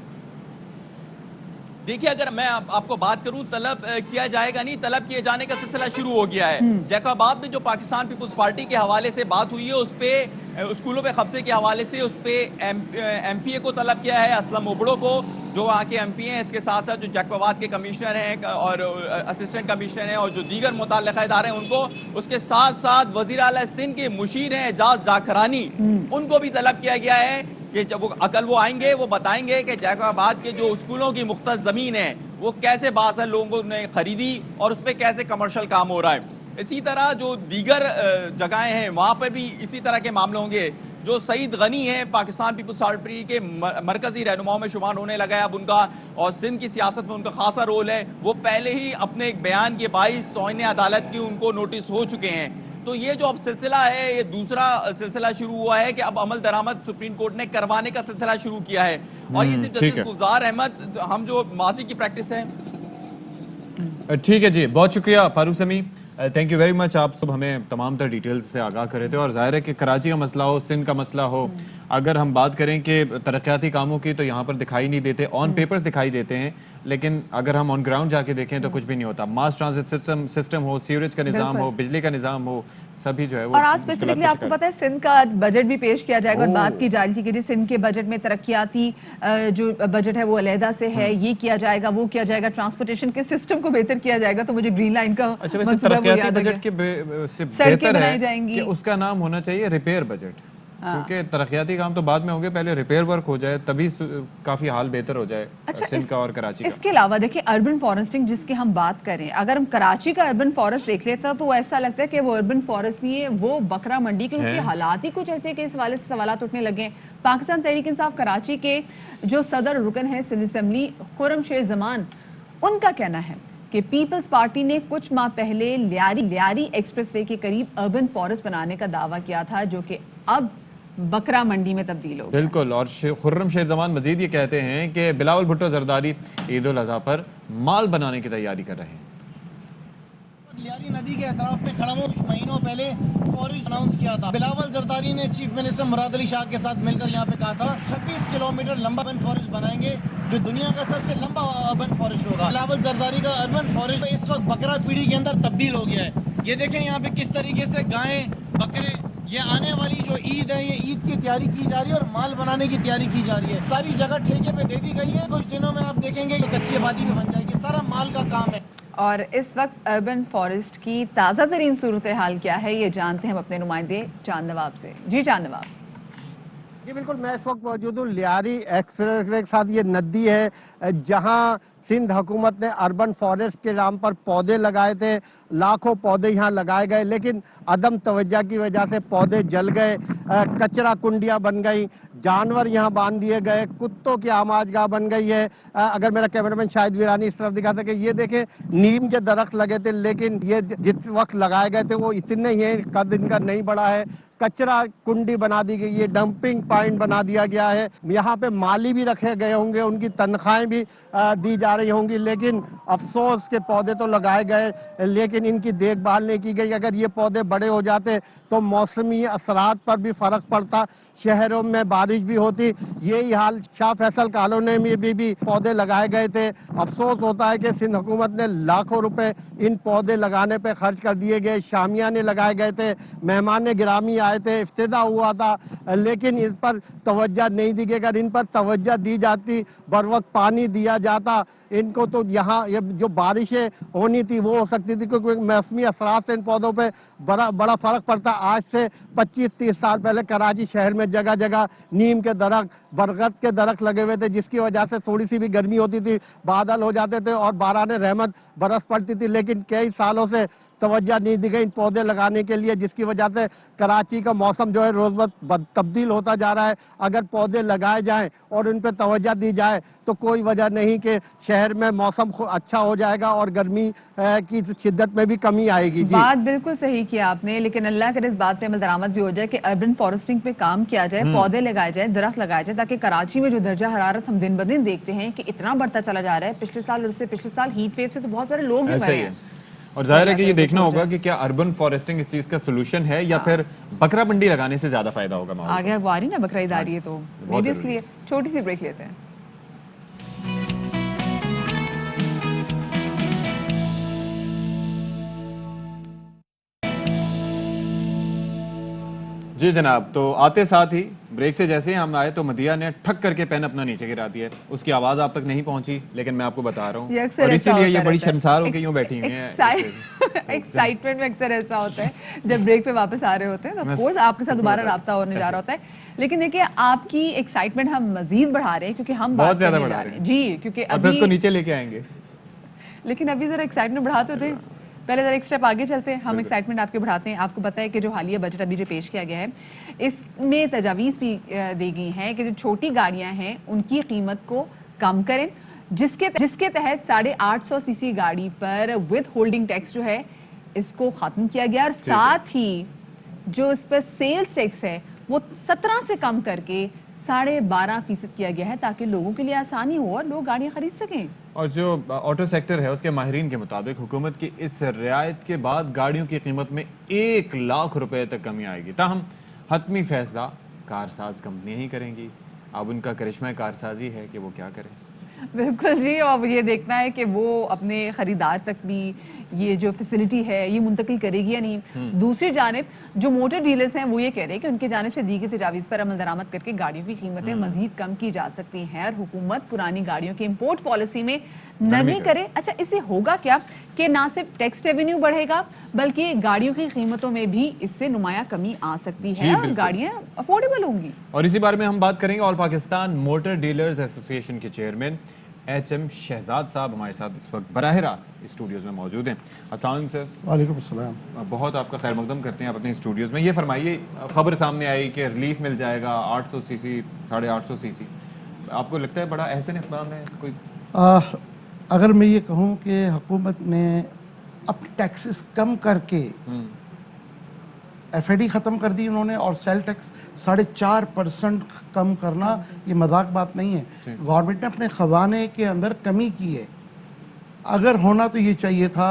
Speaker 7: دیکھیے اگر میں آپ کو بات کروں طلب کیا جائے گا نہیں, طلب کیے جانے کا سلسلہ شروع ہو گیا ہے. جیکو آباد میں جو پاکستان پیپلز پارٹی کے حوالے سے بات ہوئی ہے اس پہ اسکولوں پہ قبضے کے حوالے سے اس پہ ایم پی اے کو طلب کیا ہے, اسلم اوبڑو کو جو وہاں کے ایم پی ہیں, اس کے ساتھ ساتھ جو جیکو آباد کے کمشنر ہیں اور اسسٹنٹ کمشنر ہیں اور جو دیگر متعلقہ ادارے ہیں ان کو, اس کے ساتھ ساتھ وزیر اعلیٰ سندھ کے مشیر ہیں اعجاز زاکرانی, ان کو بھی طلب کیا گیا ہے کہ جب وہ آئیں گے وہ بتائیں گے کہ جیکو آباد کے جو اسکولوں کی مختص زمین ہے وہ کیسے بااثر لوگوں نے خریدی اور اس پہ کیسے کمرشل کام ہو رہا ہے. اسی طرح جو دیگر جگہیں ہیں وہاں پہ بھی اسی طرح کے معاملے ہوں گے. جو سعید غنی ہیں پاکستان پیپلز پارٹی کے مرکزی رہنماؤں میں شمار ہونے لگا ہے اب ان کا, اور سندھ کی سیاست میں ان کا خاصا رول ہے, وہ پہلے ہی اپنے ایک بیان کے باعث توہین عدالت کی ان کو نوٹس ہو چکے ہیں. تو یہ جو اب سلسلہ ہے یہ دوسرا سلسلہ شروع ہوا ہے کہ اب عمل درآمد سپریم کورٹ نے کروانے کا سلسلہ شروع کیا ہے. اور یہ صرف جسٹس گلزار احمد ہم جو ماضی کی پریکٹس ہے.
Speaker 2: ٹھیک ہے جی, بہت شکریہ فاروق سمیع, تھینک یو ویری مچ. آپ سب ہمیں تمام تر ڈیٹیلز سے آگاہ کر رہے تھے, اور ظاہر ہے کہ کراچی کا مسئلہ ہو, سندھ کا مسئلہ ہو, اگر ہم بات کریں کہ ترقیاتی کاموں کی تو یہاں پر دکھائی نہیں دیتے, آن پیپرز دکھائی دیتے ہیں, لیکن اگر ہم آن گراؤنڈ جا کے دیکھیں تو کچھ بھی نہیں ہوتا. ماس ٹرانزٹ سسٹم ہو, سیوریج کا نظام ہو, بجلی کا نظام ہو, سبھی جو ہے وہ.
Speaker 1: اور آج اسپیسیفکلی آپ کو پتہ ہے سندھ کا بجٹ بھی پیش کیا جائے گا اور بات کی جائے گی کہ جی سندھ کے بجٹ میں ترقیاتی جو بجٹ ہے وہ علیحدہ سے ہے, یہ کیا جائے گا, وہ کیا جائے گا, ٹرانسپورٹیشن کے سسٹم کو بہتر کیا جائے گا. تو مجھے گرین لائن کا
Speaker 2: ترقیاتی بجٹ کے سے بہتر ہے کہ اس کا نام ہونا چاہیے ریپیئر بجٹ, کیونکہ ترقیاتی کام تو بعد میں ہوں گے, پہلے ریپیئر ورک ہو جائے تبھی کافی حال بہتر ہو جائے سندھ کا اور کراچی کا.
Speaker 1: اس کے علاوہ دیکھیں اربن فارسٹنگ جس کی ہم بات کریں, اگر ہم کراچی کا اربن فارسٹ دیکھ لیتا تو ایسا لگتا ہے کہ وہ اربن فارسٹ نہیں ہے, وہ بکرا منڈی کے اس کے حالات ہی کچھ ایسے کہ اس حوالے سے سوالات اٹھنے لگے. پاکستان تحریک انصاف کراچی کے جو صدر رکن ہیں سندھ اسمبلی خرم شیر زمان, ان کا کہنا ہے کہ پیپلز پارٹی نے کچھ ماہ پہلے لیاری ایکسپریس وے کے قریب اربن فارسٹ بنانے کا دعویٰ کیا تھا جو کہ اب بکرا منڈی میں تبدیل ہو گیا.
Speaker 2: بالکل, اور خرم شیر زمان مزید یہ کہتے ہیں کہ بلاول بھٹو زرداری عید الاضحیٰ پر مال بنانے کی تیاری کر رہے ہیں.
Speaker 8: لیاری ندی کے اطراف میں کھڑا ہوں. کچھ مہینوں پہلے فوریج اناؤنس کیا تھا. بلاول زرداری نے چیف منسٹر مراد علی شاہ کے ساتھ مل کر یہاں پہ کہا تھا 26 کلومیٹر لمبا اربن فارسٹ بنائیں گے جو دنیا کا سب سے لمبا اربن فارسٹ ہوگا. بلاول زرداری کا اربن فارسٹ اس وقت بکرا پیڑھی کے اندر تبدیل ہو گیا ہے. یہ دیکھیں یہاں پہ کس طریقے سے گائیں بکرے یہ آنے والی جو عید ہے یہ عید کی تیاری کی جا رہی ہے اور مال بنانے کی تیاری کی جا رہی ہے. ساری جگہ ٹھیکے پہ دے دی گئی ہے. کچھ دنوں میں آپ دیکھیں گے کہ کچی آبادی میں بن جائے گی. سارا مال کا کام ہے.
Speaker 1: اور اس وقت اربن فارسٹ کی تازہ ترین صورتحال کیا ہے یہ جانتے ہیں ہم اپنے نمائندے چاند نواب سے. جی چاند نواب.
Speaker 9: جی بالکل، میں اس وقت موجود ہوں لیاری ایکسپریس وے کے ساتھ. یہ ندی ہے جہاں سندھ حکومت نے اربن فارسٹ کے نام پر پودے لگائے تھے. لاکھوں پودے یہاں لگائے گئے لیکن عدم توجہ کی وجہ سے پودے جل گئے. کچرا کنڈیاں بن گئی. جانور یہاں باندھ دیے گئے. کتوں کی آماج گاہ بن گئی ہے. اگر میرا کیمرامین شاہد ویرانی اس طرف دکھا سکے، یہ دیکھیں نیم کے درخت لگے تھے لیکن یہ جس وقت لگائے گئے تھے وہ اتنے ہی ہیں، قد ان کا نہیں بڑا ہے. کچرا کنڈی بنا دی گئی ہے. ڈمپنگ پوائنٹ بنا دیا گیا ہے. یہاں پہ مالی بھی رکھے گئے ہوں گے، ان کی تنخواہیں بھی دی جا رہی ہوں گی. لیکن افسوس کے پودے تو لگائے گئے لیکن ان کی دیکھ بھال نہیں کی گئی. اگر یہ پودے بڑے ہو جاتے تو موسمی اثرات پر بھی فرق پڑتا، شہروں میں بارش بھی ہوتی. یہی حال شاہ فیصل کالونی میں بھی پودے لگائے گئے تھے. افسوس ہوتا ہے کہ سندھ حکومت نے لاکھوں روپے ان پودے لگانے پہ خرچ کر دیے گئے. شامیانے لگائے گئے تھے، مہمان گرامی آئے تھے، افتتاح ہوا تھا لیکن اس پر توجہ نہیں دی گئی. اگر ان پر توجہ دی جاتی، بر وقت پانی دیا جاتا ان کو تو یہاں جو بارشیں ہونی تھی وہ ہو سکتی تھی، کیونکہ موسمی اثرات سے ان پودوں پہ بڑا فرق پڑتا. آج سے 25-30 سال پہلے کراچی شہر میں جگہ جگہ نیم کے درخت، برگد کے درخت لگے ہوئے تھے جس کی وجہ سے تھوڑی سی بھی گرمی ہوتی تھی بادل ہو جاتے تھے اور باران رحمت برس پڑتی تھی. لیکن کئی سالوں سے توجہ نہیں دی گئی ان پودے لگانے کے لیے جس کی وجہ سے کراچی کا موسم جو ہے روز بروز تبدیل ہوتا جا رہا ہے. اگر پودے لگائے جائیں اور ان پہ توجہ دی جائے تو کوئی وجہ نہیں کہ شہر میں موسم اچھا ہو جائے گا اور گرمی کی شدت میں بھی کمی آئے گی.
Speaker 1: بات بالکل صحیح کیا آپ نے، لیکن اللہ کرے اس بات پہ عمل درآمد بھی ہو جائے کہ اربن فارسٹنگ پہ کام کیا جائے، پودے لگائے جائیں، درخت لگائے جائیں، تاکہ کراچی میں جو درجہ حرارت ہم دن بدن دیکھتے ہیں کہ اتنا بڑھتا چلا جا رہا ہے. پچھلے سال اور اس سے پچھلے سال ہیٹ ویو سے تو بہت سارے لوگ بھی مرے ہیں.
Speaker 2: اور ظاہر ہے کہ یہ دیکھنا ہوگا کہ کیا اربن فارسٹنگ اس چیز کا سولوشن ہے یا پھر بکرا منڈی لگانے سے زیادہ فائدہ ہوگا.
Speaker 1: آگے اخباری نا بکرا عید آ رہی ہے تو میبی اس لیے چھوٹی سی بریک لیتے ہیں.
Speaker 2: جی جناب، تو آتے ساتھ ہی بریک سے جیسے ہم آئے تو مدیہ نے ٹھک کر کے پین اپنا نیچے گرا دیا. اس کی آواز آپ تک نہیں پہنچی لیکن میں آپ کو بتا رہا ہوں اور اسی لیے یہ بڑی شرمسار ہو کے یوں بیٹھی ہوئی ہیں.
Speaker 1: ایکسائٹمنٹ میں اکثر ایسا ہوتا ہے جب بریک پہ واپس آ رہے ہوتے ہیں تو آف کورس آپ کے ساتھ دوبارہ رابطہ ہونے جا رہا ہوتا ہے. لیکن دیکھیے آپ کی ایکسائٹمنٹ ہم مزید بڑھا رہے ہیں کیونکہ ہم
Speaker 2: بہت زیادہ بڑھا رہے ہیں.
Speaker 1: جی کیونکہ
Speaker 2: ابھی اس کو نیچے لے کے آئیں گے
Speaker 1: لیکن ابھی ذرا ایکسائٹمنٹ بڑھاتے ہوتے ہیں. پہلے ذرا ایک سٹیپ آگے چلتے ہیں، ہم ایکسائٹمنٹ آپ کے بڑھاتے ہیں. آپ کو پتہ ہے کہ جو حالیہ بجٹ ابھی جو پیش کیا گیا ہے اس میں تجاویز بھی دی گئی ہیں کہ جو چھوٹی گاڑیاں ہیں ان کی قیمت کو کم کریں، جس کے تحت 850 سی سی گاڑی پر ود ہولڈنگ ٹیکس جو ہے اس کو ختم کیا گیا، اور ساتھ ہی جو اس پر سیلز ٹیکس ہے وہ 17 سے کم کر کے 12.5% کیا گیا ہے تاکہ لوگوں کے لیے آسانی ہو اور لوگ گاڑیاں خرید سکیں.
Speaker 2: اور جو آٹو سیکٹر ہے اس کے ماہرین کے مطابق حکومت کی اس رعایت کے بعد گاڑیوں کی قیمت میں 1 لاکھ روپے تک کمی آئے گی. تاہم حتمی فیصلہ کارساز کمپنیاں ہی کریں گی. اب ان کا کرشمہ کارسازی ہے کہ وہ کیا کریں.
Speaker 1: بالکل جی، اور یہ دیکھنا ہے کہ وہ اپنے خریدار تک بھی یہ جو فیسلٹی ہے یہ منتقل کرے گی یا نہیں. دوسری جانب جو موٹر ڈیلرز ہیں وہ یہ کہہ رہے ہیں کہ ان کی جانب سے دی گئی تجاویز پر عمل درآمد کر کے گاڑیوں کی قیمتیں مزید کم کی جا سکتی ہیں اور حکومت پرانی گاڑیوں کی امپورٹ پالیسی میں نرمی کرے. اچھا، اس سے ہوگا کیا کہ نہ صرف ٹیکس ریونیو بڑھے گا بلکہ گاڑیوں کی قیمتوں میں بھی اس سے نمایاں کمی آ سکتی ہے اور گاڑیاں افورڈیبل ہوں گی.
Speaker 2: اور اسی بارے میں ہم بات کریں گے. آل پاکستان موٹر ڈیلرز ایسوسی ایشن کے چیئرمین HM شہزاد صاحب ہمارے ساتھ اس وقت براہ راست اسٹوڈیوز میں موجود ہیں. السلام علیکم سر.
Speaker 10: وعلیکم السلام.
Speaker 2: بہت آپ کا خیر مقدم کرتے ہیں آپ اپنے اسٹوڈیوز میں. یہ فرمائیے، خبر سامنے آئی کہ ریلیف مل جائے گا 800 سی سی 850 سی سی، آپ کو لگتا ہے بڑا احسن اقدام ہے کوئی؟
Speaker 10: اگر میں یہ کہوں کہ حکومت نے اپنے ٹیکسز کم کر کے FAD ختم کر دی انہوں نے اور سیل ٹیکس 4.5% کم کرنا یہ مذاق بات نہیں ہے. گورنمنٹ نے اپنے خزانے کے اندر کمی کی ہے. اگر ہونا تو یہ چاہیے تھا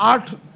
Speaker 10: 8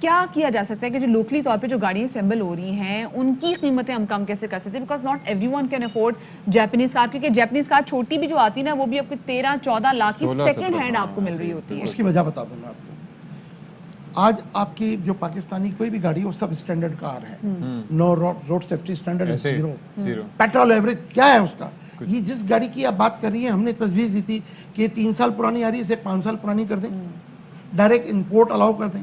Speaker 1: کیا کیا جا سکتا ہے کہ جو لوکلی طور پہ جو گاڑیاں اسمبل ہو رہی ہیں ان کی قیمتیں ہم کم کیسے کر سکتے ہیں؟ Because not every one can afford Japanese car, کیونکہ جیپنیز کار چھوٹی بھی جو آتی ہے نا وہ بھی آپ کو 13-14 لاکھ کی سیکنڈ ہینڈ آپ کو مل رہی ہوتی ہے.
Speaker 10: اس کی وجہ بتا دوں میں آپ کو. آج آپ کی جو پاکستانی کوئی بھی گاڑی وہ سب اسٹینڈرڈ کار ہے. No road safety standard zero. Petrol average کیا ہے اس کا؟ یہ جس گاڑی کی آپ بات کر رہی ہیں ہم نے تجویز دی تھی کہ 3 سال پرانی آ رہی ہے اسے 5 سال پرانی کر دیں، ڈائریکٹ امپورٹ الاؤ کر دیں،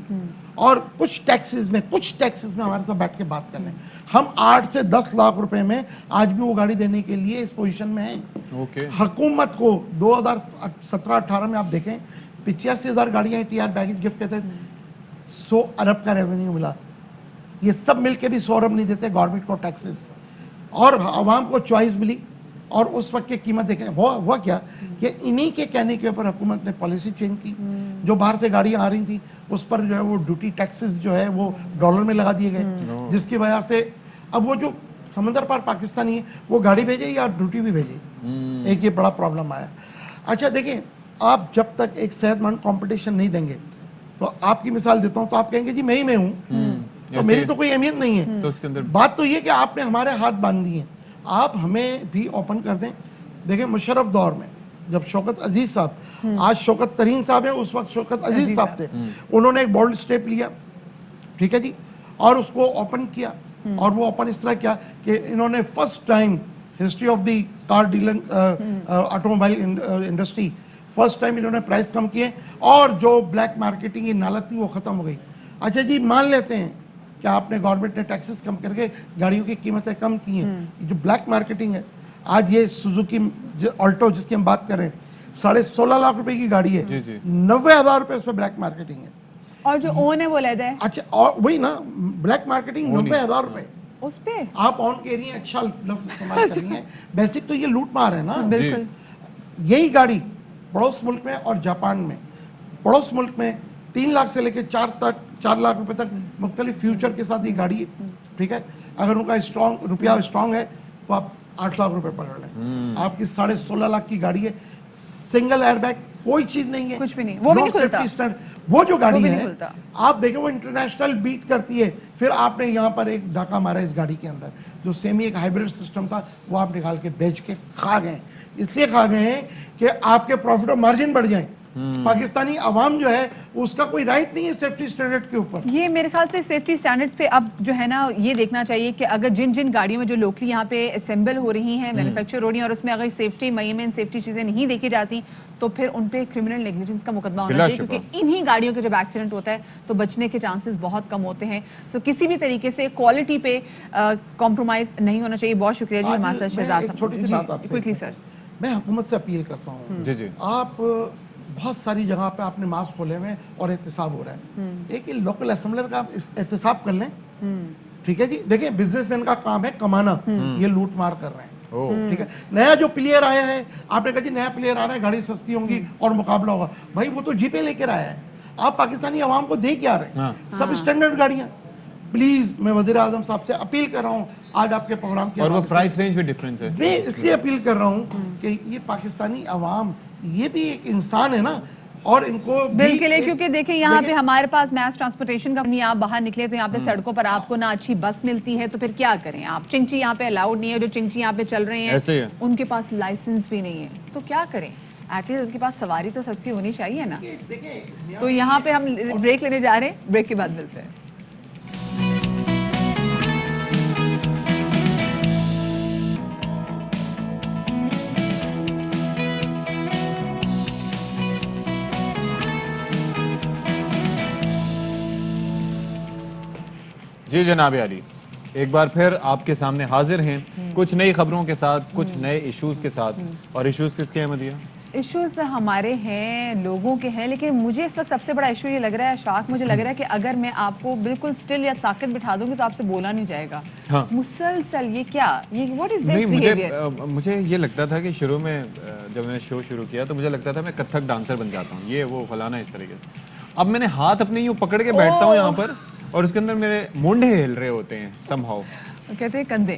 Speaker 10: اور کچھ ٹیکسز میں ہمارے ساتھ بیٹھ کے بات کر لیں. ہم 8 سے 10 لاکھ روپے میں آج بھی وہ گاڑی دینے کے لیے اس پوزیشن میں ہیں. حکومت کو 2017-18 میں آپ دیکھیں 85,000 گاڑیاں ٹی آر بیگیج گفٹ کے تحت 100 ارب کا ریونیو ملا. یہ سب مل کے بھی 100 ارب نہیں دیتے گورنمنٹ کو ٹیکسز، اور عوام کو چوائس ملی. اور اس وقت کی قیمت دیکھیں ہوا کیا کہ انہی کے کہنے کے اوپر حکومت نے پالیسی چینج کی. جو باہر سے گاڑیاں آ رہی تھیں اس پر جو ہے وہ ڈیوٹی ٹیکسز جو ہے وہ ڈالر میں لگا دیے گئے، جس کی وجہ سے اب وہ جو سمندر پار پاکستانی ہے وہ گاڑی بھیجے یا ڈیوٹی بھی بھیجے. ایک یہ بڑا پرابلم آیا. اچھا دیکھیں، آپ جب تک ایک صحت مند کمپٹیشن نہیں دیں گے تو آپ کی مثال دیتا ہوں تو آپ کہیں گے جی میں ہی میں ہوں تو میری تو کوئی اہمیت نہیں ہے. بات تو یہ کہ آپ نے ہمارے ہاتھ باندھ دیے ہیں، آپ ہمیں بھی اوپن کر دیں. دیکھیں مشرف دور میں جب شوکت عزیز صاحب، آج شوکت ترین صاحب ہیں، اس وقت شوکت عزیز صاحب تھے، انہوں نے ایک بولڈ سٹیپ لیا، ٹھیک ہے جی، اور اس کو اوپن کیا. اور وہ اوپن اس طرح کیا کہ انہوں نے first time history of the car dealing auto mobile industry first time انہوں نے پرائس کم کیے اور جو بلیک مارکیٹنگ کی نالت تھی وہ ختم ہو گئی. اچھا جی مان لیتے ہیں کہ آپ نے گورنمنٹ نے ٹیکسز کم کر کے گاڑیوں کی قیمتیں کم کی ہیں. جو بلیک مارکیٹنگ ہے آج یہ سوزوکی آلٹو جس کی ہم بات کر رہے ہیں 16.5 لاکھ روپے کی گاڑی ہے، 90,000 روپے اس پہ بلیک مارکیٹنگ ہے.
Speaker 1: اور جو اون ہے وہ علیحدہ ہے.
Speaker 10: اچھا اور وہی نا بلیک مارکیٹنگ 90,000 روپے
Speaker 1: اس پہ
Speaker 10: آپ آن کہہ رہی ہیں، اچھا لفظ استعمال کر رہی ہیں. بیسک تو یہ لوٹ مار ہے نا.
Speaker 1: بالکل.
Speaker 10: یہی گاڑی پڑوس ملک میں اور جاپان میں، پڑوس ملک میں 3 لاکھ سے لے کے 4 لاکھ روپے تک مختلف فیوچر کے ساتھ یہ گاڑی ہے، ٹھیک ہے. اگر ان کا روپیہ اسٹرانگ ہے تو آپ 8 لاکھ روپے پکڑ لیں. آپ کی 16.5 لاکھ کی گاڑی ہے، سنگل ایئر بیگ کوئی چیز نہیں ہے،
Speaker 1: کچھ بھی نہیں، وہ بھی نہیں کھلتا.
Speaker 10: وہ جو گاڑی ہے آپ دیکھیں وہ انٹرنیشنل بیٹ کرتی ہے. پھر آپ نے یہاں پر ایک ڈھاکہ مارا اس گاڑی کے اندر جو سیمی ایک ہائیبریڈ سسٹم تھا، وہ آپ نکال کے بیچ کے کھا گئے. اس لیے کھا گئے ہیں کہ آپ کے پروفٹ اور مارجن بڑھ جائیں. پاکستانی عوام جو ہے اس کا کوئی رائٹ نہیں ہے سیفٹی سٹینڈرڈ کے اوپر.
Speaker 1: یہ میرے خیال سے سیفٹی سٹینڈرڈز پہ اب جو ہے نا یہ دیکھنا چاہیے کہ اگر جن گاڑیوں میں جو لوکلی یہاں پہ اسمبل ہو رہی ہیں، مینوفیکچر ہو رہی ہیں، اور اس میں اگر سیفٹی معین سیفٹی چیزیں نہیں دیکھی جاتی تو پھر ان پہ کرمنل نیگلیجنس کا مقدمہ ہونا چاہیے، کیونکہ انہی گاڑیوں کے جب ایکسیڈنٹ ہوتا ہے تو بچنے کے چانسز بہت کم ہوتے ہیں. سو کسی بھی طریقے سے کوالٹی پہ کمپرومائز نہیں ہونا چاہیے. بہت شکریہ جی ہمارے ساتھ شہزاد صاحب.
Speaker 10: چھوٹی سی بات آپ
Speaker 1: کوئکلی سر،
Speaker 10: میں حکومت سے اپیل کرتا ہوں، جی آپ بہت ساری جگہ پہ آپ نے ماسک کھولے ہوئے اور احتساب ہو رہا ہے. ایک لوکل اسمبلر کا احتساب کر لیں، ٹھیک ہے جی. دیکھیں بزنس مین کا کام ہے کمانا، یہ لوٹ مار کر رہے ہیں، ٹھیک ہے. نیا جو پلیئر آیا ہے آپ نے کہا جی نیا پلیئر آ رہا ہے گاڑی سستی ہوں گی اور مقابلہ ہوگا. بھائی وہ تو جی پے لے کر آیا ہے، آپ پاکستانی عوام کو دے کے آ رہے ہیں سب اسٹینڈرڈ گاڑیاں. پلیز میں وزیر اعظم صاحب سے اپیل کر رہا ہوں آج آپ کے پروگرام کے،
Speaker 2: اور وہ پرائس رینج بھی ڈیفرنس ہے،
Speaker 10: میں اس لیے اپیل کر رہا ہوں کہ یہ پاکستانی عوام یہ بھی ایک انسان ہے نا، اور ان کو
Speaker 1: بالکل ہے. کیونکہ دیکھیں یہاں پہ ہمارے پاس میس ٹرانسپورٹیشن کا آپ باہر نکلے تو یہاں پہ سڑکوں پر آپ کو نہ اچھی بس ملتی ہے تو پھر کیا کریں آپ. چنچی یہاں پہ الاؤڈ نہیں ہے، جو چنچی یہاں پہ چل رہے ہیں ان کے پاس لائسنس بھی نہیں ہے تو کیا کریں. ایٹ لیسٹ ان کے پاس سواری تو سستی ہونی چاہیے نا. تو یہاں پہ ہم بریک لینے جا رہے ہیں، بریک کے بعد ملتے ہیں.
Speaker 2: جی جناب علی، ایک بار پھر آپ کے سامنے حاضر ہیں کچھ نئی خبروں کے ساتھ، کچھ نئے ایشوز کے ساتھ. اور ایشوز کس کے ہیں مدیہ؟
Speaker 1: ایشوز ہمارے ہیں، لوگوں کے ہیں، لیکن مجھے اس وقت سب سے بڑا ایشو یہ لگ رہا ہے اشفاق، مجھے لگ رہا ہے کہ اگر میں آپ کو بالکل سٹل یا ساکت بٹھا دوں گی تو آپ سے بولا نہیں جائے گا. مسلسل یہ کیا، یہ واٹ از دس بیہیویئر؟
Speaker 2: مجھے یہ لگتا تھا کہ شروع میں جب میں نے شو شروع کیا تو مجھے لگتا تھا میں کتھک ڈانسر بن جاتا ہوں، یہ وہ فلانا اس طریقے سے. اب میں نے ہاتھ اپنے یوں پکڑ کے بیٹھتا ہوں یہاں پر اور اس کے اندر میرے مونڈے ہل رہے ہوتے ہیں سم ہاؤ.
Speaker 1: کہتے ہیں کندھے.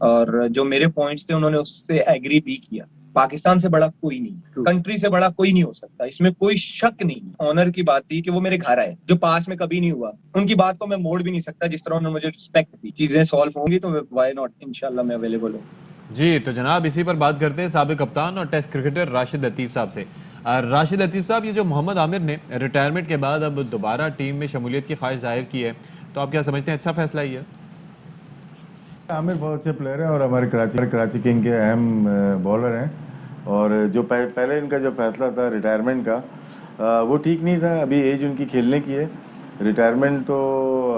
Speaker 11: اور جو میرے پوائنٹس تھے انہوں نے اس سے ایگری بھی کیا. پاکستان سے بڑا کوئی نہیں, کنٹری سے بڑا کوئی نہیں ہو سکتا, اس میں کوئی شک نہیں. آنر کی بات تھی کہ وہ میرے گھر آئے, جو پاس میں کبھی نہیں ہوا. ان کی بات کو میں موڑ بھی نہیں سکتا, جس طرح انہوں نے مجھے رسپیکٹ دی. چیزیں سالو ہوں گی تو وائی ناٹ, انشاءاللہ میں اویلیبل ہوں.
Speaker 2: جی تو جناب اسی پر بات کرتے ہیں سابق کپتان اور ٹیسٹ کرکٹر راشد لطیف صاحب سے. راشد لطیف صاحب, یہ جو محمد عامر نے ریٹائرمنٹ کے بعد اب دوبارہ ٹیم میں شمولیت کی خواہش ظاہر کی ہے, تو آپ کیا سمجھتے ہیں, اچھا فیصلہ ہی ہے؟
Speaker 12: عامر بہت اچھے پلیئر ہیں اور ہمارے کراچی کنگ کے اہم بولر ہیں, اور جو پہلے ان کا جو فیصلہ تھا ریٹائرمنٹ کا وہ ٹھیک نہیں تھا. ابھی ایج ان کی کھیلنے کی ہے, ریٹائرمنٹ تو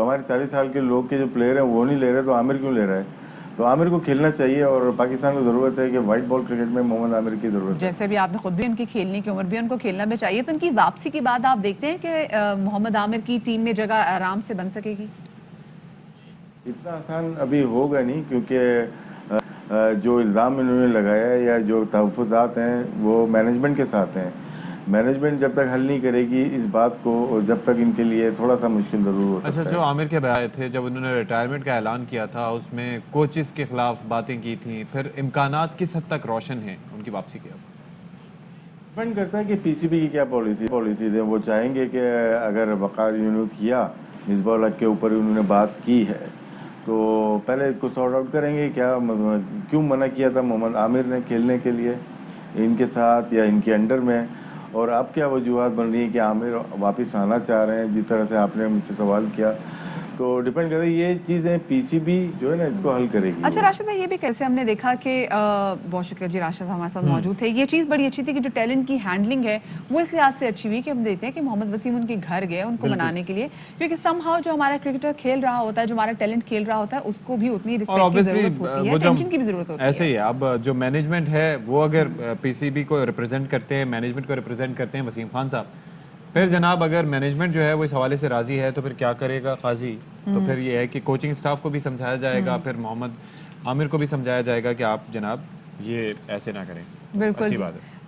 Speaker 12: ہمارے 40 سال کے لوگ کے جو پلیئر ہیں وہ نہیں لے رہے, تو عامر کیوں لے رہا ہے؟ تو عامر کو کھیلنا چاہیے, اور پاکستان کو ضرورت ہے کہ وائٹ بال کرکٹ میں محمد عامر کی ضرورت ہے.
Speaker 1: جیسے بھی آپ نے خود بھی ان کی کھیلنے کی عمر بھی ان کو کھیلنا بھی چاہیے, تو ان کی واپسی کے بعد آپ دیکھتے ہیں کہ محمد عامر کی ٹیم میں جگہ آرام سے بن سکے گی؟
Speaker 12: اتنا آسان ابھی ہوگا نہیں, کیونکہ جو الزام انہوں نے لگایا ہے یا جو تحفظات ہیں وہ مینجمنٹ کے ساتھ ہیں. مینجمنٹ جب تک حل نہیں کرے گی اس بات کو, اور جب تک ان کے لیے تھوڑا سا مشکل ضرور ہو سکتا ہے.
Speaker 2: اچھا, جو عامر کے بیان تھے جب انہوں نے ریٹائرمنٹ کا اعلان کیا تھا, اس میں کوچز کے خلاف باتیں کی تھیں, پھر امکانات کس حد تک روشن ہیں ان کی واپسی کے؟
Speaker 12: ڈپینڈ کرتا ہے کہ پی سی بی کی کیا پالیسیز ہیں. وہ چاہیں گے کہ اگر وقار یونس کیا, مصباح الحق کے اوپر انہوں نے بات کی ہے, تو پہلے اس کو سارٹ آؤٹ کریں گے. کیوں منع کیا تھا محمد عامر نے کھیلنے کے لیے ان کے ساتھ یا ان کے انڈر میں, اور اب کیا وجوہات بن رہی ہیں کہ عامر واپس آنا چاہ رہے ہیں, جس طرح سے آپ نے مجھ سے سوال کیا. تو ڈیپینڈ کرتا ہے, یہ چیزیں پی سی بی جو ہے نا اس کو حل کرے گی.
Speaker 1: اچھا راشد بھائی, یہ بھی کیسے ہم نے دیکھا کہ بہت شکریہ جی, راشد ہمارے ساتھ موجود تھے. یہ چیز بڑی اچھی تھی کہ جو ٹیلنٹ کی ہینڈلنگ ہے وہ اس لحاظ سے اچھی ہوئی کہ ہم دیکھتے ہیں کہ محمد وسیم ان کے گھر گئے ان کو منانے کے لیے, کیونکہ سم ہاؤ جو ہمارا کرکٹر کھیل رہا ہوتا ہے, جو ہمارا ٹیلنٹ کھیل رہا ہوتا ہے, اس کو بھی اتنی رسپیکٹ کی ضرورت ہوتی ہے, اٹینشن کی بھی ضرورت ہوتی ہے.
Speaker 2: ایسے ہی ہے, اب جو مینجمنٹ ہے وہ اگر پی سی بی کو ریپرزینٹ کرتے ہیں, مینجمنٹ کو ریپرزینٹ کرتے ہیں وسیم خان صاحب, پھر جناب اگر مینجمنٹ جو ہے وہ اس حوالے سے راضی ہے تو پھر کیا کرے گا قاضی؟ تو پھر یہ ہے کہ کوچنگ سٹاف کو بھی سمجھایا جائے گا, پھر محمد عامر کو بھی سمجھایا جائے گا کہ آپ جناب یہ ایسے نہ کریں.
Speaker 1: بالکل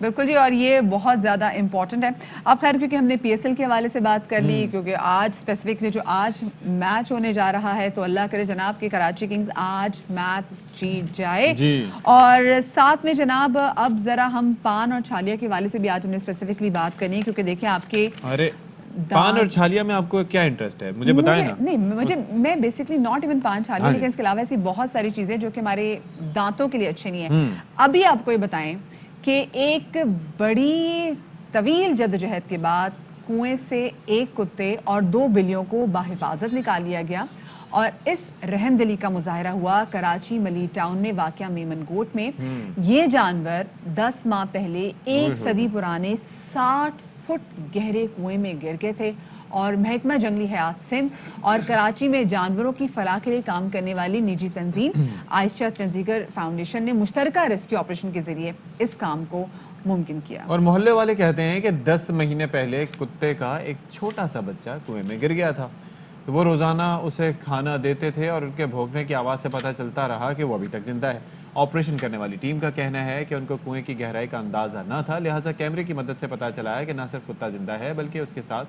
Speaker 1: بالکل جی, اور یہ بہت زیادہ امپورٹنٹ ہے. اب خیر کیونکہ ہم نے پی ایس ایل کے حوالے سے بات کر لی, کیونکہ آج اسپیسیفکلی جو آج میچ ہونے جا رہا ہے, تو اللہ کرے جناب کہ کراچی کنگز آج میچ جیت جائے. اور ساتھ میں جناب اب ذرا ہم پان اور چھالیا کے حوالے سے بھی آج ہم نے اسپیسیفکلی بات کرنی ہے, کیونکہ دیکھیں آپ کے
Speaker 2: پان اور چھالیا میں آپ کو کیا انٹرسٹ ہے, مجھے بتائیں نا.
Speaker 1: نہیں, میں بیسکلی ناٹ ایون پان چھالیا, لیکن اس کے علاوہ ایسی بہت ساری چیزیں جو کہ ہمارے دانتوں کے لیے اچھے نہیں ہیں. ابھی آپ کو یہ بتائیں کہ ایک بڑی طویل جدوجہد کے بعد کنویں سے ایک کتے اور 2 بلیوں کو بحفاظت نکال لیا گیا, اور اس رحم دلی کا مظاہرہ ہوا کراچی ملی ٹاؤن میں واقع میمن گوٹ میں. یہ جانور 10 ماہ پہلے 1 صدی پرانے 60 فٹ گہرے کنویں میں گر گئے تھے, اور محکمہ جنگلی حیات سندھ اور کراچی میں جانوروں کی فلاح کے لیے کام کرنے والی نجی تنظیم عائشہ چندیگر فاؤنڈیشن نے مشترکہ ریسکیو آپریشن کے ذریعے اس کام کو ممکن کیا.
Speaker 2: اور محلے والے کہتے ہیں کہ 10 مہینے پہلے کتے کا ایک چھوٹا سا بچہ کنویں میں گر گیا تھا. وہ روزانہ اسے کھانا دیتے تھے, اور ان کے بھونکنے کی آواز سے پتہ چلتا رہا کہ وہ ابھی تک زندہ ہے. آپریشن کرنے والی ٹیم کا کہنا ہے کہ ان کو کنویں کی گہرائی کا اندازہ نہ تھا, لہٰذا کیمرے کی مدد سے پتہ چلا ہے کہ نہ صرف کتا زندہ ہے بلکہ اس کے ساتھ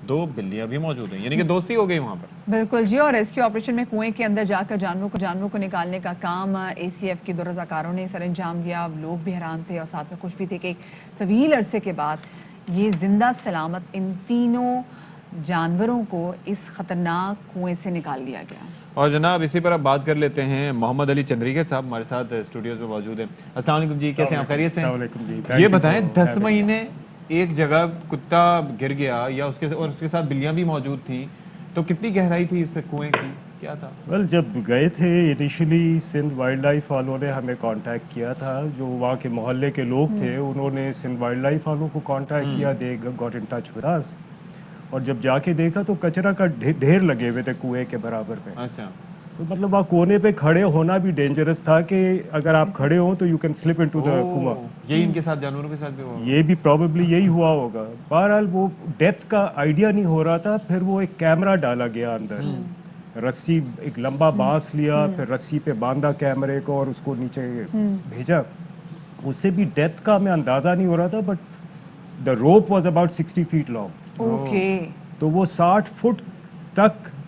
Speaker 2: 2 بلیاں بھی موجود ہیں, یعنی کہ دوستی ہو گئی وہاں پر.
Speaker 1: بالکل جی, اور ریسکیو آپریشن میں کنویں کے اندر جا کر جانوروں کو نکالنے کا کام اے سی ایف کی 2 رضاکاروں نے سر انجام دیا. لوگ بھی حیران تھے اور ساتھ میں خوش بھی تھے کہ طویل عرصے کے بعد یہ زندہ سلامت ان تینوں جانوروں کو اس خطرناک کنویں سے نکال لیا گیا.
Speaker 2: اور جناب اسی پر اب بات کر لیتے ہیں محمد علی چندریگر صاحب ہمارے ساتھ اسٹوڈیوز میں موجود ہیں. السلام علیکم جی, کیسے ہیں آپ, خیریت سے ہیں؟ یہ بتائیں 10 مہینے ایک جگہ کتا گر گیا یا اس کے ساتھ بلیاں بھی موجود تھیں, تو کتنی گہرائی تھی اس کنویں کی, کیا تھا؟
Speaker 13: جب گئے تھے انیشلی سندھ وائلڈ لائف والوں نے ہمیں کانٹیکٹ کیا تھا, جو وہاں کے محلے کے لوگ تھے انہوں نے سندھ وائلڈ لائف والوں کو کانٹیکٹ کیا, they got in touch with us, اور جب جا کے دیکھا تو کچرا کا ڈھیر لگے ہوئے تھے کنویں کے برابر پہ.
Speaker 2: اچھا,
Speaker 13: تو مطلب وہاں کونے پہ کھڑے ہونا بھی ڈینجرس تھا کہ اگر آپ کھڑے ہوں تو you can slip into the کنواں.
Speaker 2: یہی ان کے ساتھ جانوروں کے ساتھ بھی ہوا,
Speaker 13: یہ بھی پروبیبلی یہی ہوا ہوگا. بہرحال وہ ڈیتھ کا آئیڈیا نہیں ہو رہا تھا. پھر وہ ایک کیمرہ ڈالا گیا اندر, رسی ایک لمبا بانس لیا, پھر رسی پہ باندھا کیمرے کو اور اس کو نیچے بھیجا. اس سے بھی ڈیتھ کا ہمیں اندازہ نہیں ہو رہا تھا, بٹ دا روپ was about 60 feet long.
Speaker 1: Okay,
Speaker 13: تو وہ 60 فٹ تک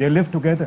Speaker 13: They live together.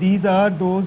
Speaker 13: these are those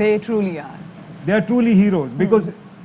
Speaker 1: They truly are.
Speaker 13: They are truly heroes because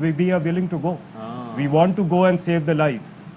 Speaker 13: we are willing to go. We want to go and save the lives.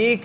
Speaker 2: 1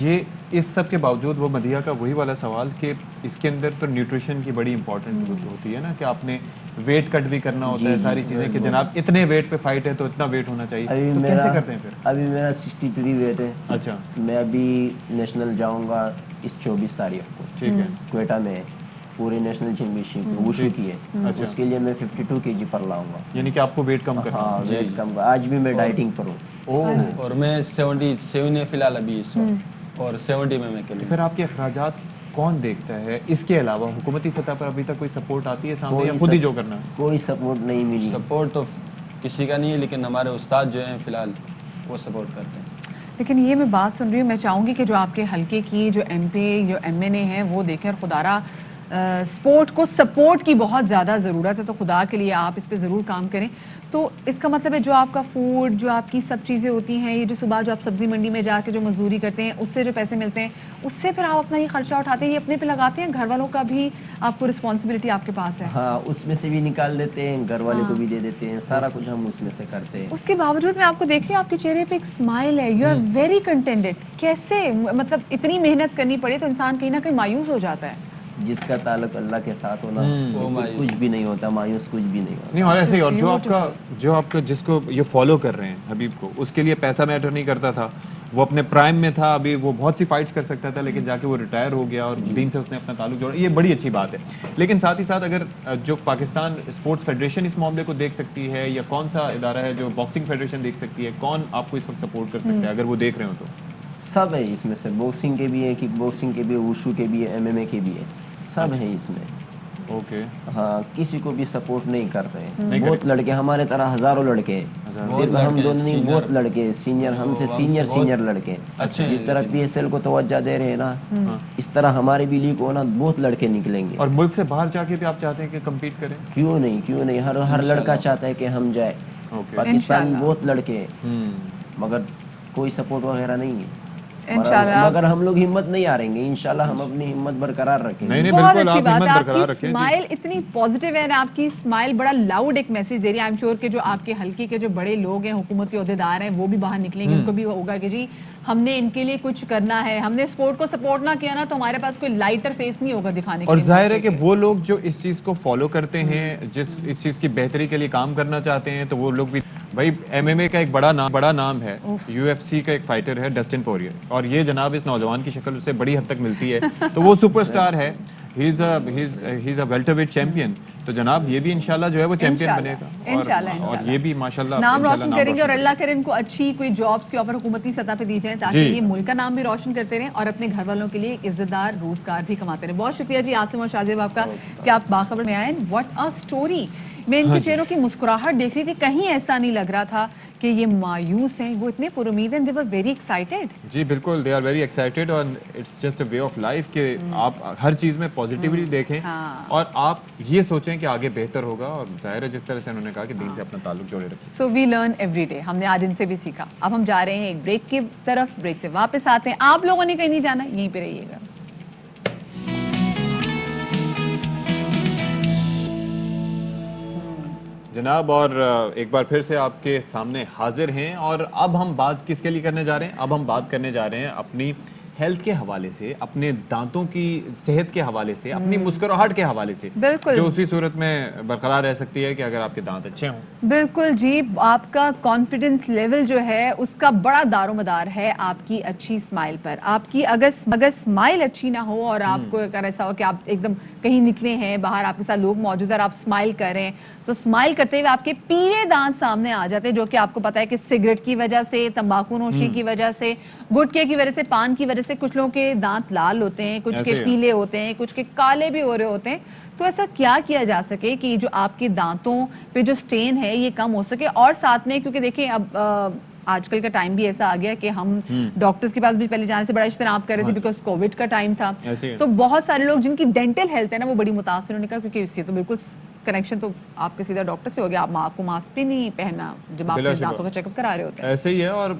Speaker 2: یہ اس سب کے باوجود وہ مدیہ کا وہی والا سوال کہ اس کے اندر تو نیوٹریشن کی بڑی امپورٹنٹ ہوتی ہے نا کہ آپ نے ویٹ کٹ بھی کرنا ہوتا ہے ساری چیزیں کہ جناب اتنے ویٹ پہ فائٹ ہے تو اتنا ویٹ ہونا چاہیے, تو کیسے کرتے ہیں پھر؟
Speaker 14: ابھی میرا 63 ویٹ ہے.
Speaker 2: اچھا,
Speaker 14: میں ابھی نیشنل جاؤں گا اس 24 تاریخ کو.
Speaker 2: ٹھیک ہے,
Speaker 14: کوئٹہ میں پورے نیشنل چیمپئن شپ وشو کی ہے, اس کے لیے میں 52 kg پر لاؤں گا.
Speaker 2: یعنی کہ آپ کو ویٹ کم کرنا ہے؟
Speaker 14: ہاں ویٹ کم کا. آج بھی میں ڈائٹنگ پر ہوں.
Speaker 15: اور میں 77 ہے فی الحال ابھی اس وقت, اور 70 میں کلو.
Speaker 2: پھر آپ کے اخراجات کون دیکھتا ہے اس کے علاوہ؟ حکومتی سطح پر ابھی تک کوئی سپورٹ آتی ہے سامنے یا خود ہی جو کرنا ہے؟
Speaker 14: کوئی سپورٹ نہیں ملی.
Speaker 15: سپورٹ تو کسی کا نہیں ہے, لیکن ہمارے استاد جو ہیں فی الحال وہ سپورٹ کرتے ہیں.
Speaker 1: لیکن یہ میں بات سن رہی ہوں, میں چاہوں گی کہ جو آپ کے حلقے کی جو ایم پی جو ایم این اے ہیں وہ دیکھیں, اور خدا را سپورٹ کو سپورٹ کی بہت زیادہ ضرورت ہے, تو خدا کے لیے آپ اس پہ ضرور کام کریں. تو اس کا مطلب ہے جو آپ کا فوڈ, جو آپ کی سب چیزیں ہوتی ہیں, یہ جو صبح جو آپ سبزی منڈی میں جا کے جو مزدوری کرتے ہیں اس سے جو پیسے ملتے ہیں, اس سے پھر آپ اپنا یہ خرچہ اٹھاتے ہیں, یہ اپنے پہ لگاتے ہیں؟ گھر والوں کا بھی آپ کو رسپانسبلٹی آپ کے پاس ہے؟
Speaker 14: ہاں اس میں سے بھی نکال دیتے ہیں, گھر والے کو بھی دے دیتے ہیں, سارا کچھ ہم اس میں سے کرتے ہیں.
Speaker 1: اس کے باوجود میں آپ کو دیکھ رہی ہوں آپ کے چہرے پہ ایک اسمائل ہے, یو آر ویری کنٹینٹڈ. کیسے, مطلب اتنی محنت کرنی پڑے تو انسان کہیں نہ کہیں مایوس ہو جاتا ہے.
Speaker 14: جس کا تعلق اللہ کے ساتھ ہونا کچھ بھی نہیں ہوتا, مایوس کچھ بھی نہیں ہوتا.
Speaker 2: نہیں, اور ایسے ہی, اور جو آپ کا جس کو یہ فالو کر رہے ہیں حبیب کو, اس کے لیے پیسہ میٹر نہیں کرتا تھا, وہ اپنے پرائم میں تھا, ابھی وہ بہت سی فائٹس کر سکتا تھا, لیکن جا کے وہ ریٹائر ہو گیا اور دین سے اس نے اپنا تعلق جوڑا. یہ بڑی اچھی بات ہے. لیکن ساتھ ہی ساتھ اگر جو پاکستان اسپورٹس فیڈریشن اس معاملے کو دیکھ سکتی ہے, یا کون سا ادارہ ہے جو باکسنگ فیڈریشن دیکھ سکتی ہے, کون آپ کو اس وقت سپورٹ کر سکتا ہے اگر وہ دیکھ رہے ہوں تو؟
Speaker 14: سب ہے اس میں سے, باکسنگ کے بھی ہے, کک باکسنگ کے بھی ہے, وشو کے بھی ہے, ایم ایم اے کے بھی ہے, سب ہیں اس میں.
Speaker 2: اوکے.
Speaker 14: ہاں کسی کو بھی سپورٹ نہیں کرتے ہیں. بہت لڑکے ہمارے طرح ہزاروں لڑکے ہیں, صرف ہم دونوں نہیں, بہت لڑکے سینئر, ہم سے سینئر لڑکے. جس طرح پی ایس ایل کو توجہ دے رہے ہیں نا, اس طرح ہمارے بھی لیگ کو نا بہت لڑکے نکلیں گے.
Speaker 2: اور ملک سے باہر جا کے بھی آپ چاہتے ہیں کہ کمپیٹ کریں؟
Speaker 14: کیوں نہیں, ہر لڑکا چاہتا ہے کہ ہم جائیں. پاکستان میں بہت لڑکے ہیں مگر کوئی سپورٹ وغیرہ نہیں ہے. مگر ہم لوگ ہمت نہیں ہاریں گے, انشاءاللہ ہم اپنی ہمت برقرار رکھیں گے.
Speaker 1: بہت اچھی بات ہے, آپ کی اسمائل اتنی پازیٹیو ہے, آپ کی اسمائل بڑا لاؤڈ ایک میسج دے رہی ہے. آئی ایم شیور کہ جو آپ کے حلقے کے جو بڑے لوگ ہیں, حکومتی عہدیدار ہیں, وہ بھی باہر نکلیں گے, ان کو بھی ہوگا کہ جی ہم نے ان کے لیے کچھ کرنا ہے, ہم نے اسپورٹ کو سپورٹ نہ کیا نا تو ہمارے پاس کوئی لائٹر فیس نہیں ہوگا دکھانے کے.
Speaker 2: اور ظاہر ہے کہ وہ لوگ جو اس چیز کو فالو کرتے ہیں, اس چیز کی بہتری کے لیے کام کرنا چاہتے ہیں, تو وہ لوگ بھی بھائی ایم ایم اے کا ایک بڑا نام ہے, یو ایف سی کا ایک فائٹر ہے ڈسٹن پوریئر, اور یہ جناب اس نوجوان کی شکل سے بڑی حد تک ملتی ہے, تو وہ سپر سٹار ہے, ہی از اے ویلٹر ویٹ چیمپئن. تو جناب یہ بھی انشاءاللہ جو ہے وہ چیمپئن بنے گا, اور یہ بھی ماشاءاللہ
Speaker 1: نام روشن کریں گے, اور اللہ کرے ان کو اچھی کوئی جابس کے اوپر حکومتی سطح پہ دی جائیں تاکہ یہ ملک کا نام بھی روشن کرتے رہیں اور اپنے گھر والوں کے لیے عزت دار روزگار بھی کماتے رہیں. بہت شکریہ جی عاصم اور شاذیب آپ کا کہ آپ باخبر میں آئے. What a story. میں ان کے چہروں کی مسکراہٹ دیکھ رہی تھی, کہیں ایسا نہیں لگ رہا تھا کہ یہ مایوس ہیں, وہ اتنے پر امید ہیں. دے ور ویری ایکسائٹیڈ.
Speaker 2: جی بالکل, دے آر ویری ایکسائٹیڈ, اور it's just a way of life کہ آپ ہر چیز میں پازیٹیوٹی دیکھیں اور آپ یہ سوچیں کہ آگے بہتر ہوگا, اور ظاہر ہے جس طرح سے انہوں نے کہا کہ دین سے اپنا تعلق جوڑے رکھیں.
Speaker 1: سو وی لرن ایوری ڈے. ہم نے آج ان سے بھی سیکھا. اب ہم جا رہے ہیں ایک بریک کی طرف, بریک سے واپس آتے ہیں. آپ لوگوں نے کہیں نہیں جانا, یہیں پہ رہیے گا.
Speaker 2: جناب, اور ایک بار پھر سے آپ کے سامنے حاضر ہیں, اور اب ہم بات کس کے لیے کرنے جا رہے ہیں؟ اب ہم بات کرنے جا رہے ہیں اپنی ہیلتھ کے حوالے سے, اپنے دانتوں کی صحت کے حوالے سے, اپنی مسکراہٹ کے حوالے سے, جو اسی صورت میں برقرار رہ سکتی ہے کہ اگر آپ کے دانت اچھے ہوں. بالکل
Speaker 1: جی, آپ کا کانفیڈنس لیول جو ہے اس کا بڑا دار و مدار ہے آپ کی اچھی اسمائل پر. آپ کی اگر اسمائل اچھی نہ ہو, اور آپ کو اگر ایسا ہو کہ آپ ایک دم کہیں نکلے ہیں باہر, آپ کے ساتھ لوگ موجود ہیں اور آپ اسمائل کر رہے ہیں, تو اسمائل کرتے ہوئے آپ کے پیلے دانت سامنے آ جاتے ہیں, جو کہ آپ کو پتا ہے کہ سگریٹ کی وجہ سے, تمباکو نوشی کی وجہ سے, گٹکے کی وجہ سے, پان کی وجہ سے کچھ لوگوں کے دانت لال ہوتے ہیں, کچھ کے پیلے ہوتے ہیں, کچھ کے کالے بھی ہو رہے ہوتے ہیں. تو ایسا کیا جا سکے کہ جو آپ کے دانتوں پہ جو سٹین ہے یہ کم ہو سکے؟ اور ساتھ میں کیونکہ دیکھیں اب آج کل کا ٹائم بھی ایسا آ گیا کہ ہم ڈاکٹرز کے پاس بھی پہلے جانے سے بڑا اجتناب کر رہے تھے بیکاز کووڈ کا ٹائم تھا, تو بہت سارے لوگ جن کی ڈینٹل ہیلتھ ہے نا وہ بڑی متاثر ہونے کا, کیونکہ اس سے تو بالکل کنیکشن تو آپ کے سیدھا ڈاکٹر سے ہو گیا. آپ کو ماسک بھی نہیں پہننا جب آپ اپنے دانتوں کا چیک اپ کرا رہے ہوتے ہیں.
Speaker 2: ایسے ہی ہے. اور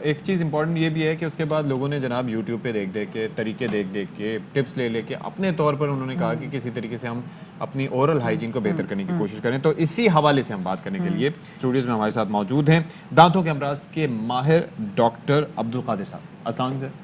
Speaker 2: ایک چیز امپورٹنٹ یہ بھی ہے کہ اس کے بعد لوگوں نے جناب یوٹیوب پہ دیکھ کے, طریقے دیکھ کے, ٹپس لے کے اپنے طور پر انہوں نے کہا کہ کسی طریقے سے ہم اپنی اورل ہائیجین کو بہتر کرنے کی کوشش کریں. تو اسی حوالے سے ہم بات کرنے کے لیے اسٹوڈیوز میں ہمارے ساتھ موجود ہیں دانتوں کے امراض کے ماہر ڈاکٹر عبدالقادر صاحب. السلام علیکم سر.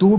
Speaker 4: 2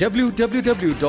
Speaker 16: www.arYnews.tv।